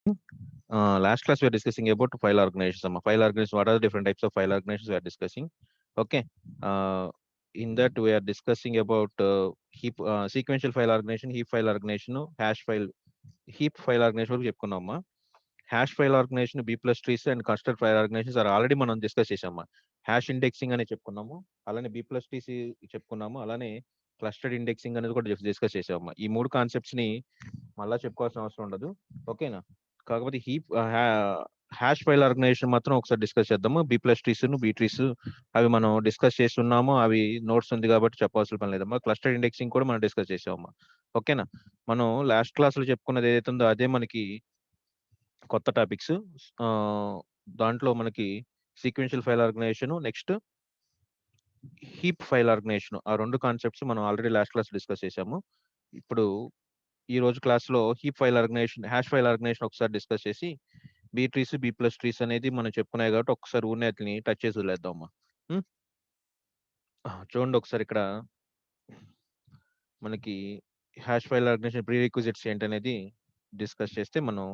Last class we are discussing about file organization. File organization. What are the different types of file organizations we are discussing? Okay. Uh, in that we are discussing about heap sequential file organization, heap file organization, hash file, heap file organization వరకు చెప్పుకున్నామా. Hash file organization B plus trees and clustered file organizations are already మనం discuss చేసామా. Hash indexing అని చెప్పుకున్నాము, అలానే B plus trees చెప్పుకున్నాము, అలానే clustered indexing అనేది కూడా డిస్కస్ చేసామా. ఈ మూడు కాన్సెప్ట్స్ ని మళ్ళా చెప్పుకోవాల్సిన అవసరం ఉండదు. ఓకేనా. కాకపోతే హీప్ హ్యాష్ ఫైల్ ఆర్గనైజేషన్ మాత్రం ఒకసారి డిస్కస్ చేద్దాము. B plus trees B trees అవి మనం డిస్కస్ చేస్తున్నాము, అవి నోట్స్ ఉంది కాబట్టి చెప్పాల్సిన పని లేదమ్మా. క్లస్టర్డ్ ఇండెక్సింగ్ కూడా మనం డిస్కస్ చేసామమ్మా. ఓకేనా. మనం లాస్ట్ క్లాస్ లో చెప్పుకున్నది ఏదైతే ఉందో అదే మనకి కొత్త టాపిక్స్. దాంట్లో మనకి sequential file organisation, next heap file organisation, ఆ రెండు కాన్సెప్ట్స్ మనం ఆల్రెడీ లాస్ట్ క్లాస్ డిస్కస్ చేసాము. ఇప్పుడు ఈ రోజు క్లాస్ లో heap file organisation, hash file organisation ఒకసారి డిస్కస్ చేసి B trees B plus trees అనేది మనం చెప్పుకున్నాయి కాబట్టి ఒకసారి ఊరినే వాటిని టచ్ చేసి వదిలేద్దామా. ఉం? చూడండి ఒకసారి ఇక్కడ మనకి hash file organisation prerequisites ఏంటనేది డిస్కస్ చేస్తే మనం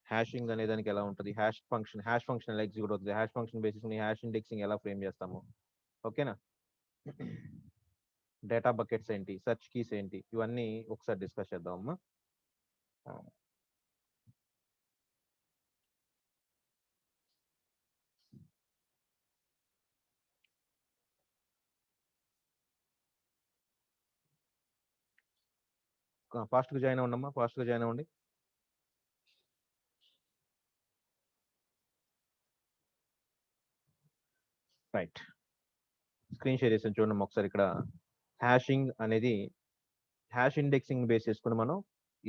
హ్యాషింగ్ అనే దానికి ఎలా ఉంటుంది, హ్యాష్ ఫంక్షన్ ఎలా ఎగ్జిక్యూట్ అవుతుంది, హ్యాష్ ఫంక్షన్ బేసిస్ ని హ్యాష్ ఇండెక్సింగ్ ఎలా ఫ్రేమ్ చేస్తాము. ఓకేనా. డేటా బకెట్స్ ఏంటి, సెర్చ్ కీస్ ఏంటి, ఇవన్నీ ఒకసారి డిస్కస్ చేద్దామమ్మా. ఫాస్ట్ గా జాయిన్ అవ్వండి అమ్మా, ఫాస్ట్ గా జాయిన్ అవ్వండి. రైట్, స్క్రీన్ షేర్ చేసాను చూడండి ఒకసారి. ఇక్కడ హ్యాషింగ్ అనేది హ్యాష్ ఇండెక్సింగ్ బేస్ చేసుకుని మనం,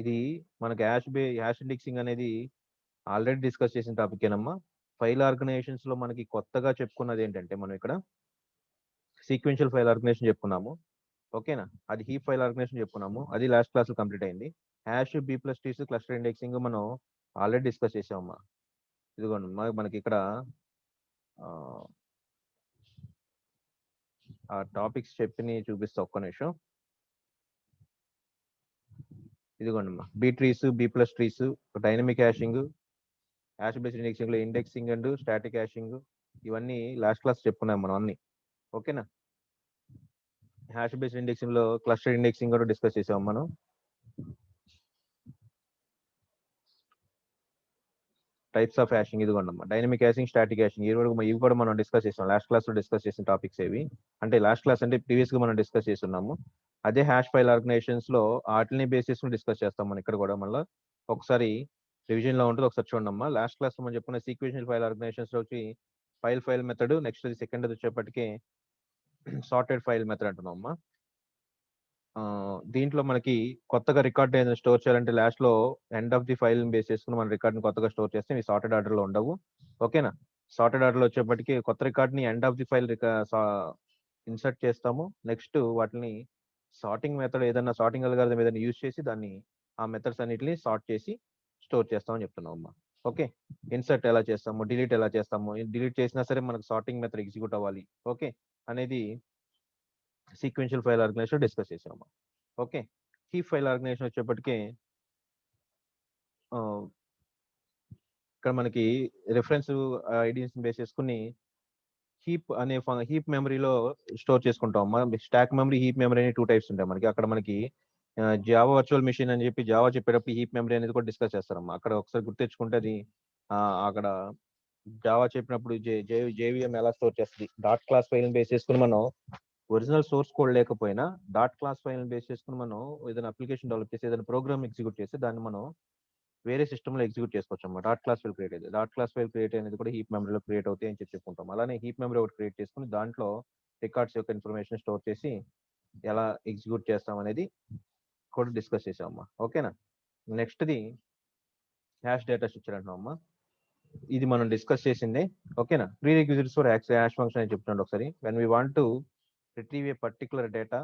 ఇది మనకి హ్యాష్ ఇండెక్సింగ్ అనేది ఆల్రెడీ డిస్కస్ చేసిన టాపిక్ ఏనమ్మా. ఫైల్ ఆర్గనైజేషన్స్ లో మనకి కొత్తగా చెప్పుకున్నది ఏంటంటే మనం ఇక్కడ సీక్వెన్షియల్ ఫైల్ ఆర్గనైజేషన్ చెప్పుకున్నాము. ఓకేనా. అది హీప్ ఫైల్ ఆర్గనైజేషన్ చెప్పుకున్నాము, అది లాస్ట్ క్లాస్ లో కంప్లీట్ అయింది. Hash B plus trees cluster indexing మనం ఆల్రెడీ డిస్కస్ చేసామమ్మా. ఇదిగోండి మనకి ఇక్కడ ఆ టాపిక్స్ చెప్పి చూపిస్తా ఒక్క నిమిషం. ఇదిగోండి అమ్మా, B trees B plus trees, dynamic hashing, hash based indexing లో ఇండెక్సింగ్ అండ్ స్టాటిక్ హ్యాషింగ్, ఇవన్నీ లాస్ట్ క్లాస్ చెప్పుకున్నాం మనం అన్ని. ఓకేనా. హ్యాష్ బేస్డ్ ఇండెక్సింగ్ లో క్లస్టర్ ఇండెక్సింగ్ కూడా డిస్కస్ చేసాం మనం. టైప్స్ ఆఫ్ హ్యాషింగ్ ఇదిగోండమ్మా, డైనమిక్ హ్యాషింగ్, స్టాటిక్ హ్యాషింగ్, ఇవి కూడా మనం డిస్కస్ చేసాం లాస్ట్ క్లాస్ లో. డిస్కస్ చేసిన టాపిక్స్ ఏవి అంటే లాస్ట్ క్లాస్ అంటే ప్రీవియస్ గా మనం డిస్కస్ చేస్తున్నాము. అదే హ్యాష్ ఫైల్ ఆర్గనైజేషన్స్ లో వాటిని బేసిస్ డిస్కస్ చేస్తాం మనం ఇక్కడ కూడా. మళ్ళీ ఒకసారి రివిజన్ లో ఉంటుంది, ఒకసారి చూడండి అమ్మా. లాస్ట్ క్లాస్ లో మనం చెప్పుకున్న సీక్వెన్షియల్ ఫైల్ ఆర్గనైజేషన్స్ లో వచ్చి ఫైల్ మెథడ్, నెక్స్ట్ సెకండ్ వచ్చేప్పటికి సార్టెడ్ ఫైల్ మెథడ్ అంటున్నాం అమ్మా. దీంట్లో మనకి కొత్తగా రికార్డ్ ఏదైనా స్టోర్ చేయాలంటే లాస్ట్ లో end of the file base చేసుకుని మన రికార్డ్ ని కొత్తగా స్టోర్ చేస్తే ఇవి సార్టెడ్ ఆర్డర్ లో ఉండవు. ఓకేనా. సార్టెడ్ ఆర్డర్ లో వచ్చేప్పటికి కొత్త రికార్డ్ ని end of the file insert చేస్తాము. నెక్స్ట్ వాటిని సార్టింగ్ మెథడ్, ఏదైనా సార్టింగ్ అల్గారిథం ఏదైనా యూజ్ చేసి దాన్ని ఆ మెథడ్స్ అన్నిటిని సార్ట్ చేసి స్టోర్ చేస్తామని చెప్తున్నాం అమ్మా. ఓకే. ఇన్సర్ట్ ఎలా చేస్తాము, డిలీట్ ఎలా చేస్తాము, డిలీట్ చేసినా సరే మనకు సార్టింగ్ మెథడ్ ఎగ్జిక్యూట్ అవ్వాలి. ఓకే అనేది సీక్వెన్షియల్ ఫైల్ ఆర్గనైజేషన్ డిస్కస్ చేసాము. ఓకే. హీప్ ఫైల్ ఆర్గనైజేషన్ వచ్చేప్పటికి ఇక్కడ మనకి రిఫరెన్స్ ఐడీస్ బేస్ చేసుకుని హీప్ మెమరీలో స్టోర్ చేసుకుంటాం. స్టాక్ మెమరీ, హీప్ మెమరీ అని టూ టైప్స్ ఉంటాయి మనకి. అక్కడ మనకి జావా వర్చువల్ మిషన్ అని చెప్పి జావా చెప్పేటప్పుడు హీప్ మెమరీ అనేది కూడా డిస్కస్ చేస్తారమ్మా. అక్కడ ఒకసారి గుర్తెచ్చుకుంటే అది అక్కడ జావా చెప్పినప్పుడు జేవిఎం ఎలా స్టోర్ చేస్తుంది, డాట్ క్లాస్ ఫైల్ బేస్ చేసుకుని మనం ఒరిజినల్ సోర్స్ కోడ్ లేకపోయినా డాట్ క్లాస్ ఫైల్ బేస్ చేసుకుని మనం ఏదైనా అప్లికేషన్ డెవలప్ చేసి ఏదైనా ప్రోగ్రామ్ ఎగ్జిక్యూట్ చేసి దాన్ని మనం వేరే సిస్టమ్ లో ఎగ్జిక్యూట్ చేసుకోవచ్చు అన్నమాట. డాట్ క్లాస్ ఫైల్ క్రియేట్ అయ్యింది, డాట్ క్లాస్ ఫైల్ క్రియేట్ అనేది కూడా హీప్ మెమరీలో క్రియేట్ అవుతాయి అని చెప్పుకుంటాం. అలానే హీప్ మెమరీ ఒకటి క్రియేట్ చేసుకుని దాంట్లో రికార్డ్స్ యొక్క ఇన్ఫర్మేషన్ స్టోర్ చేసి ఎలా ఎగ్జిక్యూట్ చేస్తాం అనేది కూడా డిస్కస్ చేసామమ్మా. ఓకేనా. నెక్స్ట్ది హ్యాష్ డేటా స్ట్రక్చర్ అంటున్నాం అమ్మా. ఇది మనం డిస్కస్ చేసిందే. ఓకేనా. Pre requisites for hash function అని చెప్తున్నాడు ఒకసారి. When we want to retrieve A particular data,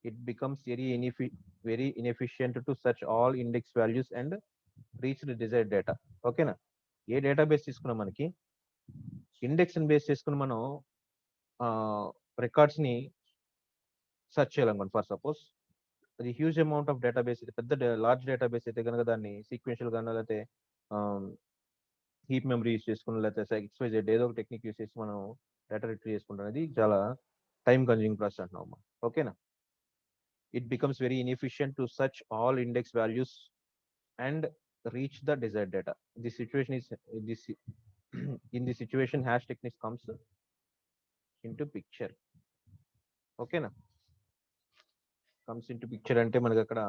it becomes very inefficient to search all index values and reach the desired data. ఓకేనా. ఏ డేటాబేస్ తీసుకున్నా మనకి ఇండెక్స్ బేస్ చేసుకుని మనం రికార్డ్స్ ని search చేయాలనుకోండి. For suppose అది హ్యూజ్ అమౌంట్ ఆఫ్ డేటాబేస్, పెద్ద large database అయితే కనుక దాన్ని సీక్వెన్షియల్ గానో లేకపోతే హీప్ మెమరీ యూస్ చేసుకుని లేకపోతే XYZ ఏదో ఒక టెక్నిక్ యూస్ చేసి మనం డేటా రిట్రీవ్ చేసుకుంటాం. అనేది చాలా టైం కన్జ్యూమింగ్ ప్రాసెస్ అంటున్నాం. ఓకేనా? It becomes very inefficient to search all index values and reach the desired data. The situation is this in the situation hash techniques comes into picture. ఓకేనా? Comes into picture అంటే మనకి అక్కడ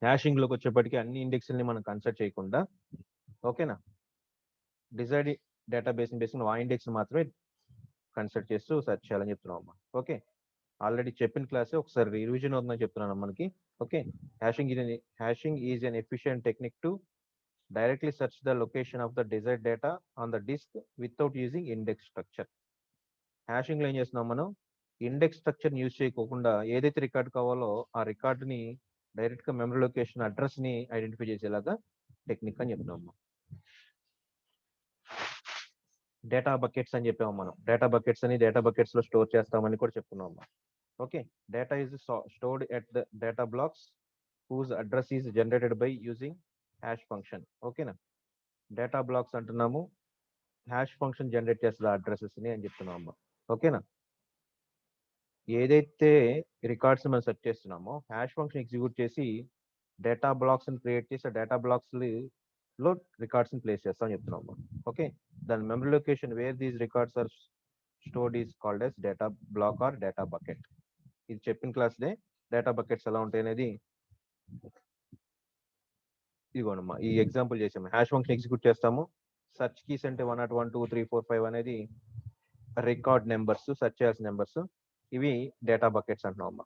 hashing లోకి వచ్చేప్పటికి అన్ని ఇండెక్స్ని మనం కన్సిడర్ చేయకుండా, ఓకేనా, డిజైర్డ్ డేటాబేస్ బేస్ ఆ ఇండెక్స్ మాత్రమే కన్సిడర్ చేస్తూ సెర్చ్ చేయాలని చెప్తున్నాం అమ్మా. ఓకే, ఆల్రెడీ చెప్పిన క్లాసే ఒకసారి రివిజన్ అవుతుందని చెప్తున్నాను మనకి. Okay, hashing is an efficient technique to directly search the location of the desired data on the disk without using index structure. Hashing లో ఏం చేస్తున్నాం మనం, ఇండెక్స్ స్ట్రక్చర్ యూజ్ చేయకోకుండా ఏదైతే రికార్డ్ కావాలో ఆ రికార్డుని డైరెక్ట్ గా మెమరీ లొకేషన్ అడ్రస్ ని ఐడెంటిఫై చేసేలాగా టెక్నిక్ అని చెప్తున్నాము. డేటా బకెట్స్ అని చెప్పాము మనం. డేటా బకెట్స్ అని డేటా బకెట్స్ లో స్టోర్ చేస్తామని కూడా చెప్తున్నాము. Okay, data is stored at the data blocks whose address is generated by using hash function. ఓకేనా, డేటా బ్లాక్స్ అంటున్నాము, హ్యాష్ ఫంక్షన్ జనరేట్ చేస్తుంది అడ్రసెస్ ని అని చెప్తున్నాం అమ్మా. ఓకేనా, ఏదైతే రికార్డ్స్ మనం సెర్చ్ చేస్తున్నామో హ్యాష్ ఫంక్షన్ ఎగ్జిక్యూట్ చేసి డేటా బ్లాక్స్ ని క్రియేట్ చేసి డేటా బ్లాక్స్ లో రికార్డ్స్ ని ప్లేస్ చేస్తామని చెప్తున్నాం అమ్మా. ఓకే, దాని memory location where these records are stored is called as data block or data bucket. ఇది చెప్పిన క్లాస్ డే డేటా బకెట్స్ ఎలా ఉంటాయి అనేది ఇదిగోనమ్మా, ఈ ఎగ్జాంపుల్ చేసాము. హ్యాష్ ఫంక్షన్ ఎగ్జిక్యూట్ చేస్తాము, సర్చ్ కీస్ అంటే 101, 2, 3, 4, 5 అనేది రికార్డ్ నెంబర్స్, సర్చ్ చేయాల్సిన నెంబర్స్, ఇవి డేటా బకెట్స్ అంటున్నాం అమ్మా.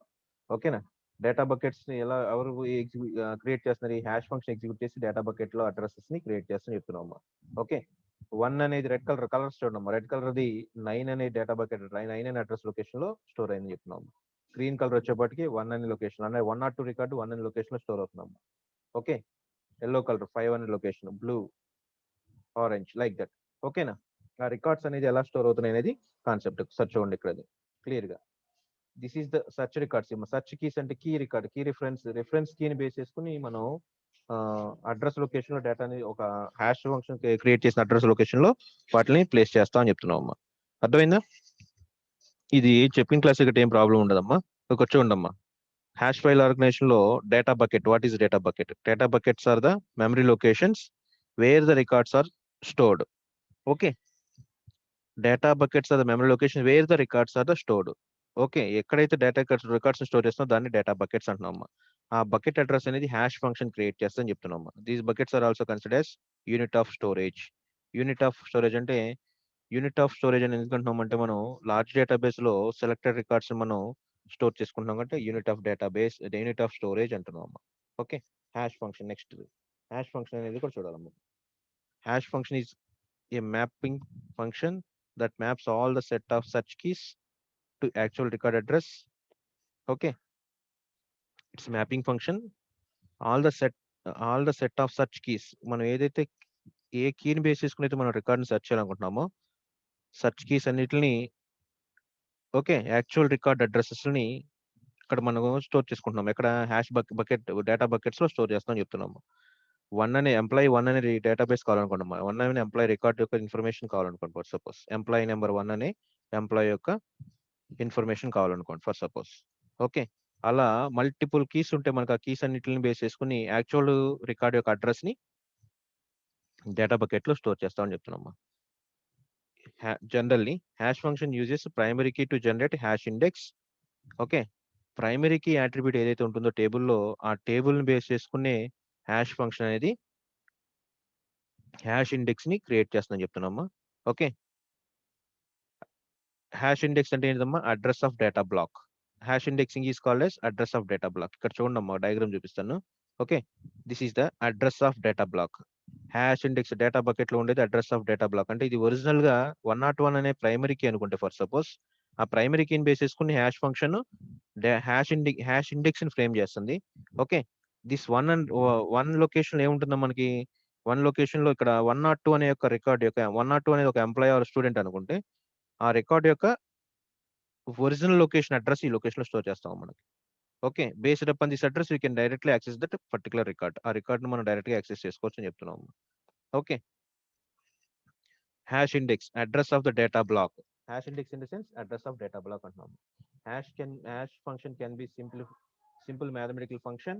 ఓకేనా, డేటా బకెట్స్ ని ఎలా ఎవరు క్రియేట్ చేస్తున్నారు, ఈ హ్యాష్ ఫంక్షన్ ఎగ్జిక్యూట్ చేసి డేటా బకెట్ లో అడ్రసెస్ ని క్రియేట్ చేస్తాను చెప్తున్నాం అమ్మా. ఓకే, 1 అనేది రెడ్ కలర్స్ చూడమ్మా, రెడ్ కలర్ ది 9 అనే డేటా బకెట్ 9 అనే అడ్రస్ లొకేషన్ లో స్టోర్ అయిందని చెప్తున్నాం. గ్రీన్ కలర్ వచ్చేప్పటికి 1 అనే లొకేషన్ అంటే 102 రికార్డు 1 అనే లొకేషన్ లో స్టోర్ అవుతున్నాం. ఓకే, ఎల్లో కలర్ 5 అనే location, blue, orange, like that. ఓకేనా, ఆ రికార్డ్స్ అనేది ఎలా స్టోర్ అవుతున్నాయి అనేది కాన్సెప్ట్ సర్చ్ చూడండి ఇక్కడ క్లియర్ గా. This is the search records. Search keys అంటే కీ రికార్డ్, కీ రిఫరెన్స్ కీని బేస్ చేసుకుని మనం అడ్రస్ లొకేషన్ లో డేటాని ఒక హ్యాష్ ఫంక్షన్ క్రియేట్ చేసిన అడ్రస్ లొకేషన్ లో వాటిని ప్లేస్ చేస్తాం అని చెప్తున్నాం అమ్మా. అర్థమైందా? ఇది చెప్పిన క్లాస్ ఇక్కడ ఏం ప్రాబ్లం ఉండదమ్మా. ఒక చూడమ్మా, హ్యాష్ ఫైల్ ఆర్గనైజేషన్ లో data bucket. What is data bucket? Data buckets are the memory locations where the records are stored. Okay, data buckets are the memory location where the records are the stored. Okay, ఎక్కడైతే data records store చేస్తున్నా దాన్ని data buckets అంటున్నాం. ఆ bucket address అనేది hash function create చేస్తుందని చెప్తున్నాం. These buckets are also considered as unit of storage. Unit of storage అంటే unit of storage అని ఎందుకంటున్నాం అంటే మనం లార్జ్ డేటాబేస్ లో సెలెక్టెడ్ రికార్డ్స్ మనం స్టోర్ చేసుకుంటున్నాం అంటే unit of database, unit of storage అంటున్నాం. Okay, hash function next. Hash function అనేది కూడా చూడాలమ్మా. Hash function is a mapping function that maps all the set of search keys to actual record address. Okay, it's a mapping function. all the set of search keys, మనం ఏదైతే ఏ కీని base చేసుకుని అయితే మనం రికార్డ్ని search చేయాలనుకుంటున్నామో search keys అన్నిటిని, okay, actual record అడ్రసెస్ని ఇక్కడ మనం store చేసుకుంటున్నాం. ఎక్కడ హ్యాష్ బకెట్ డేటా బకెట్స్ లో స్టోర్ చేస్తామని చెప్తున్నాము. 1 అనే ఎంప్లాయీ 1 అనే డేటాబేస్ కావాలనుకోండి, 1 అనే ఎంప్లాయీ రికార్డ్ యొక్క ఇన్ఫర్మేషన్ కావాలనుకోండి ఫర్ సపోజ్, ఎంప్లాయీ నెంబర్ 1 అనే ఎంప్లాయీ యొక్క ఇన్ఫర్మేషన్ కావాలనుకోండి ఫర్ సపోజ్. ఓకే, అలా మల్టిపుల్ కీస్ ఉంటే మనకు ఆ కీస్ అన్నిటిని బేస్ చేసుకుని యాక్చువల్ రికార్డ్ యొక్క అడ్రస్ ని డేటా బకెట్ లో స్టోర్ చేస్తామని చెప్తున్నాము. Generally hash function uses primary key to generate hash index. Okay, primary key attribute ఏదైతే ఉంటుందో టేబుల్లో ఆ టేబుల్ ని బేస్ చేసుకునే హ్యాష్ ఫంక్షన్ అనేది హ్యాష్ ఇండెక్స్ ని క్రియేట్ చేస్తుందని చెప్తున్నామా. ఓకే, హ్యాష్ ఇండెక్స్ అంటే ఏంటమ్మా? Address of data block. Hash indexing is called as address of data block. ఇక్కడ చూడండి అమ్మా, డయాగ్రామ్ చూపిస్తాను. Okay, this is the address of data block. Hash index data bucket లో ఉండేది అడ్రస్ ఆఫ్ డేటా బ్లాక్. అంటే ఇది ఒరిజినల్ గా 101 అనే ప్రైమరీ కీ అనుకుంటే ఫర్ సపోజ్, ఆ ప్రైమరీ కీని బేస్ చేసుకుని హ్యాష్ ఫంక్షన్ హ్యాష్ ఇండెక్స్ ని ఫ్రేమ్ చేస్తుంది. ఓకే, దిస్ 1 లొకేషన్ ఏముంటుందో మనకి, 1 లొకేషన్ లో ఇక్కడ 102 అనే యొక్క రికార్డ్ యొక్క 102 అనేది ఒక ఎంప్లాయీ ఆర్ స్టూడెంట్ అనుకుంటే ఆ రికార్డ్ యొక్క ఒరిజినల్ లొకేషన్ అడ్రస్ ఈ లొకేషన్ లో స్టోర్ చేస్తాం మనకి. Okay, based upon this address you can directly access that particular record. ఆ రికార్డ్ ను మనం డైరెక్ట్ గా యాక్సెస్ చేసుకోవచ్చు అని చెప్తున్నాము. Okay, hash index address of the data block. Hash index in the sense address of data block అంటున్నాము. Hash function can be simple mathematical function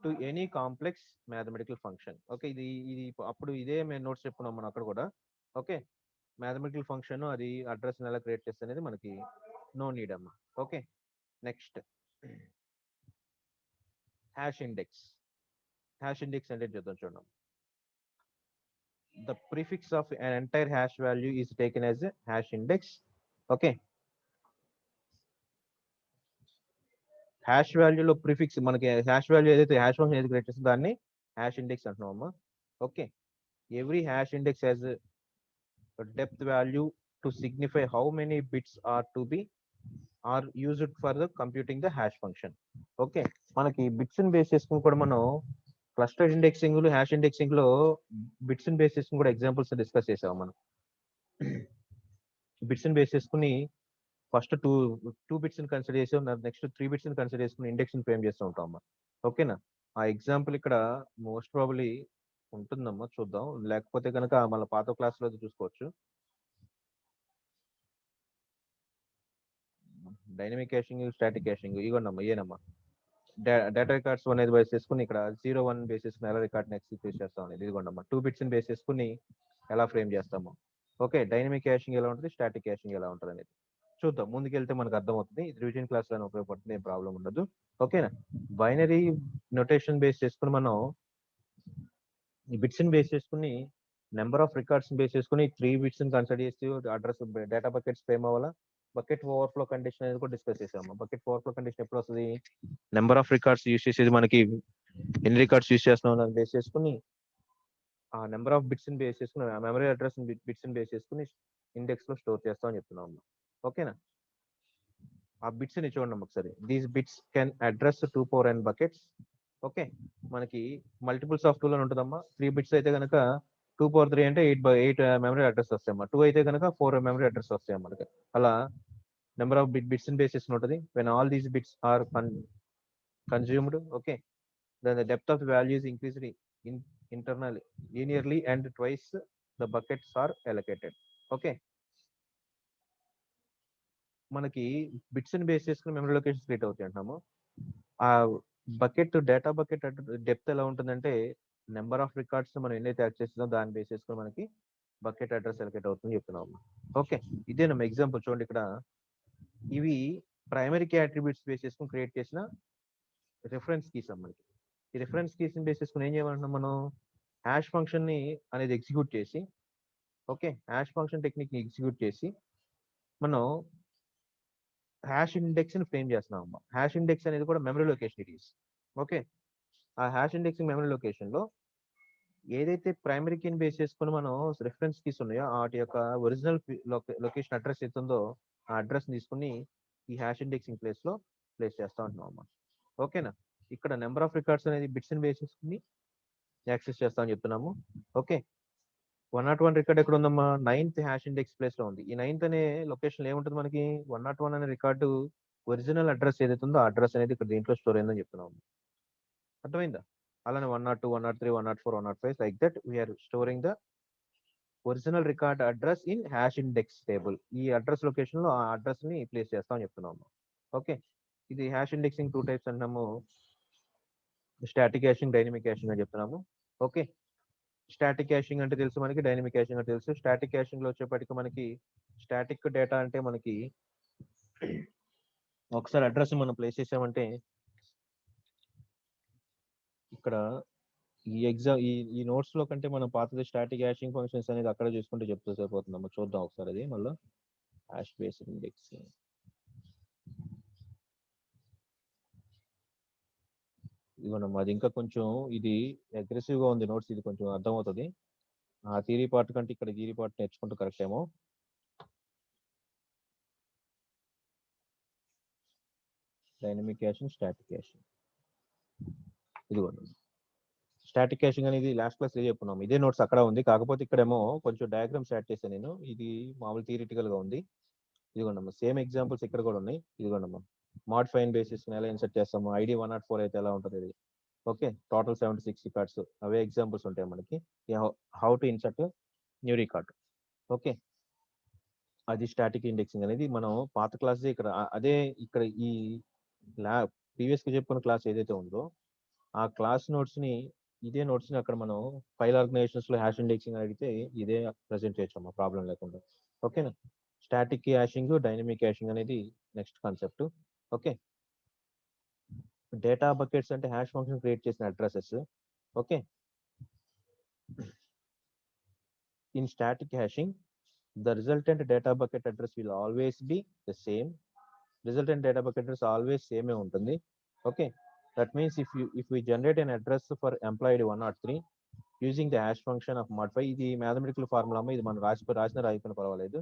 to any complex mathematical function. Okay, ఇది ఇది అప్పుడు ఇదే మేము notes చెప్పుకున్నాం మనం అక్కడ కూడా. ఓకే, మ్యాథమెటికల్ ఫంక్షన్ అది అడ్రస్ ఎలా క్రియేట్ చేస్తే అనేది మనకి నో నీడ్ అమ్మా. Okay, next hash index. Hash index అంటే చూద్దాం చూడండి. The prefix of an entire hash value is taken as a hash index. Okay, hash వాల్యూలో ప్రిఫిక్స్ మనకి హ్యాష్ వాల్యూ ఏదైతే హ్యాష్ ఫంక్షన్ ఏది క్రియేట్ చేస్తుందో దాన్ని హ్యాష్ ఇండెక్స్ అంటున్నామమ్మా. Okay, every hash index has depth value to signify how many bits are used for the computing the hash function. Okay, మనకి bits ని base చేసుకుని కూడా మనం క్లస్టర్ ఇండెక్సింగ్ హ్యాష్ ఇండెక్సింగ్ లో బిట్స్ ని బేస్ చేసుకుని కూడా ఎగ్జాంపుల్స్ డిస్కస్ చేసాము మనం. బిట్స్ ని బేస్ చేసుకుని ఫస్ట్ టూ బిట్స్ ని కన్సిడర్ చేసి నెక్స్ట్ 3 బిట్స్ ని కన్సిడర్ చేసుకుని ఇండెక్స్ ని ఫ్రేమ్ చేస్తూ ఉంటాం అమ్మా. ఓకేనా, ఆ ఎగ్జాంపుల్ ఇక్కడ మోస్ట్ ప్రాబబ్లీ ఉంటుందమ్మా, చూద్దాం. లేకపోతే కనుక మళ్ళీ పాత క్లాస్ లో చూసుకోవచ్చు. డైనమిక్ క్యాషింగ్, స్టాటిక్ క్యాషింగ్ ఇవన్నమ్మా, ఏనమ్మా డేటా రికార్డ్స్ అనేది బేస్ చేసుకుని ఇక్కడ 0, 1 బేస్ చేసుకుని ఎలా రికార్డ్ ని ఎక్సిక్యూట్ చేస్తాం అనేది ఇదిగోండమ్మా. 2 బిట్స్ ని బేస్ చేసుకుని ఎలా ఫ్రేమ్ చేస్తాము. ఓకే, డైనమిక్ క్యాషింగ్ ఎలా ఉంటుంది, స్టాటిక్ క్యాషింగ్ ఎలా ఉంటుంది అనేది చూద్దాం. ముందుకెళ్తే మనకు అర్థమవుతుంది. ఇది రివిజన్ క్లాస్ లో ఉపయోగపడుతుంది, ఏం ప్రాబ్లం ఉండదు. ఓకేనా, బైనరీ నొటేషన్ బేస్ చేసుకుని మనం ఈ బిట్స్ ని బేస్ చేసుకుని నెంబర్ ఆఫ్ రికార్డ్స్ బేస్ చేసుకుని 3 బిట్స్ ని కన్సిడర్ చేసి అడ్రస్ డేటా బకెట్స్ ఫ్రేమ్ అవ్వాలా. బకెట్ ఓవర్ఫ్లో కండిషన్ అనేది కూడా డిస్కస్ చేసాము. బకెట్ ఓవర్ఫ్లో కండిషన్ ఎప్పుడు వస్తుంది, నెంబర్ ఆఫ్ రికార్డ్స్ యూస్ చేసేది మనకి ఎన్ని రికార్డ్స్ యూస్ చేస్తున్నాం అని బేస్ చేసుకుని ఆ నెంబర్ ఆఫ్ బిట్స్ ని బేస్ చేసుకుని మెమరీ అడ్రస్ బిట్స్ ని బేస్ చేసుకుని ఇండెక్స్ లో స్టోర్ చేస్తామని చెప్తున్నాం. ఓకేనా, ఆ బిట్స్ ని చూడండి ఒకసారి. These bits can address 2 buckets. Okay, మనకి మల్టిపుల్స్ ఆఫ్ 2 అని ఉంటుందమ్మా. 3 బిట్స్ అయితే కనుక 2 అంటే 8 మెమరీ అడ్రస్ వస్తాయమ్మా. 2 అయితే కనుక 4 మెమరీ అడ్రస్ వస్తాయి మనకి. అలా నెంబర్ ఆఫ్ బిట్స్ ని బేస్ చేసుకుని ఉంటుంది. When all these bits are consumed, okay, then the depth of the value is increased internally linearly and twice the buckets are allocated. Okay, మనకి bits ని base చేసుకుని memory locations create అవుతాయి అంటున్నాము. ఆ bucket data bucket depth ఎలా ఉంటుందంటే number of records మనం ఎన్నైతే యాక్సెస్ చేస్తుందో దాన్ని బేస్ చేసుకుని మనకి బకెట్ అడ్రస్ అలొకేట్ అవుతుంది చెప్తున్నాము. ఓకే, ఇదేనమ్మా ఎగ్జాంపుల్ చూడండి. ఇక్కడ ఇవి ప్రైమరీ కీ అట్రిబ్యూట్స్ బేస్ చేసుకుని క్రియేట్ చేసిన రిఫరెన్స్ కీస్ అన్నమాట. ఈ రిఫరెన్స్ కీస్ ని బేస్ చేసుకుని ఏం చేయమంటున్నాం మనం, హ్యాష్ ఫంక్షన్ ని అనేది ఎగ్జిక్యూట్ చేసి, ఓకే, హ్యాష్ ఫంక్షన్ టెక్నిక్ ని ఎగ్జిక్యూట్ చేసి మనం హ్యాష్ ఇండెక్స్ ని ఫ్రేమ్ చేస్తున్నాం అమ్మా. హ్యాష్ ఇండెక్స్ అనేది కూడా memory location it is. Okay, ఆ హ్యాష్ ఇండెక్సింగ్ మెమరీ లొకేషన్ లో ఏదైతే ప్రైమరీ కీని బేస్ చేసుకుని మనం రిఫరెన్స్ కీస్ ఉన్నాయో వాటి యొక్క ఒరిజినల్ లొకేషన్ అడ్రస్ అవుతుందో ఆ అడ్రస్ తీసుకుని ఈ హ్యాష్ ఇండెక్సింగ్ ప్లేస్ చేస్తా ఉంటున్నాం అమ్మా. ఓకేనా, ఇక్కడ నెంబర్ ఆఫ్ రికార్డ్స్ అనేది బిట్స్ ని బేస్ చేసుకుని యాక్సెస్ చేస్తామని చెప్తున్నాము. ఓకే, 101 రికార్డ్ ఎక్కడ ఉందమ్మా, 9th హ్యాష్ ఇండెక్స్ ప్లేస్ లో ఉంది. ఈ 9th అనే లొకేషన్ ఏముంటుంది మనకి, 101 అనే రికార్డు ఒరిజినల్ అడ్రస్ ఏదైతే ఉందో ఆ అడ్రస్ అనేది ఇక్కడ దీంట్లో స్టోర్ అయిందని చెప్తున్నాము. అర్థమైందా, అలానే 102, 103, 104, 105 like that we're storing the original record address in hash index table. ఈ అడ్రస్ లొకేషన్ లో ఆ అడ్రస్ ని ప్లేస్ చేస్తామని చెప్తున్నాము. ఓకే, ఇది హ్యాష్ ఇండెక్సింగ్ 2 టైప్స్ అంటున్నాము, స్టాటిక్ హ్యాషింగ్, డైనమిక్ హ్యాషింగ్ అని చెప్తున్నాము. ఓకే, స్టాటిక్ హ్యాషింగ్ అంటే తెలుసు మనకి, డైనమిక్ హ్యాషింగ్ అంటే తెలుసు. స్టాటిక్ హ్యాషింగ్ లో వచ్చేప్పటికి మనకి స్టాటిక్ డేటా అంటే మనకి ఒకసారి అడ్రస్ మనం ప్లేస్ చేసామంటే ఇక్కడ ఈ నోట్స్ లో కంటే మనం పాతది స్టాటిక్ హ్యాషింగ్ ఫంక్షన్స్ అనేది అక్కడ చూసుకుంటే చెప్తూ సరిపోతుందమ్మా. చూద్దాం ఒకసారి అది మళ్ళీ హ్యాష్ బేస్డ్ ఇండెక్స్. ఇదిగోనమ్మా, అది ఇంకా కొంచెం ఇది అగ్రెసివ్ గా ఉంది నోట్స్, ఇది కొంచెం అర్థమవుతుంది. ఆ థియరీ పార్ట్ కంటే ఇక్కడ థియరీ పార్ట్ నేర్చుకుంటూ కరెక్ట్ ఏమో. డైనమిక్ క్యాషింగ్, స్టాటిక్ క్యాషింగ్, ఇదిగోండి. స్టాటిక్ క్యాషింగ్ అనేది లాస్ట్ క్లాస్ చెప్పుకున్నాం. ఇదే నోట్స్ అక్కడ ఉంది, కాకపోతే ఇక్కడేమో కొంచెం డయాగ్రామ్స్ యాడ్ చేశాను నేను. ఇది మామూలు థియరిటికల్ గా ఉంది. ఇదిగోండమ్మా, సేమ్ ఎగ్జాంపుల్స్ ఇక్కడ కూడా ఉన్నాయి. ఇదిగోండమ్మా, మోడిఫైన్ బేసిస్ ఎలా ఇన్సర్ట్ చేస్తాము, ఐడి 104 అయితే ఎలా ఉంటుంది ఇది. ఓకే, టోటల్ 76 రికార్డ్స్, అవే ఎగ్జాంపుల్స్ ఉంటాయి మనకి. How to insert new record. Okay, అది స్టాటిక్ ఇండెక్సింగ్ అనేది మనం పాత క్లాస్ ఇక్కడ అదే ఇక్కడ ఈ ప్రీవియస్ గా చెప్పుకున్న క్లాస్ ఏదైతే ఉందో ఆ క్లాస్ నోట్స్ ని ఇదే నోట్స్ ని అక్కడ మనం ఫైల్ ఆర్గనైజేషన్స్ లో హ్యాష్ ఇండెక్సింగ్ అడిగితే ఇదే ప్రెసెంట్ చేయొచ్చు ప్రాబ్లం లేకుండా. ఓకేనా, స్టాటిక్ హ్యాషింగ్, డైనమిక్ హ్యాషింగ్ అనేది next concept. Okay, data buckets అంటే హ్యాష్ ఫంక్షన్ క్రియేట్ చేసిన addresses. Okay, in static hashing the resultant data bucket address will always be the same. Resultant data bucket address always same ఏ ఉంటుంది. Okay, that means if we generate an address for employee 103 using the hash function of modify, ఇది mathematical formula, ఇది మనం రాసినా పర్వాలేదు.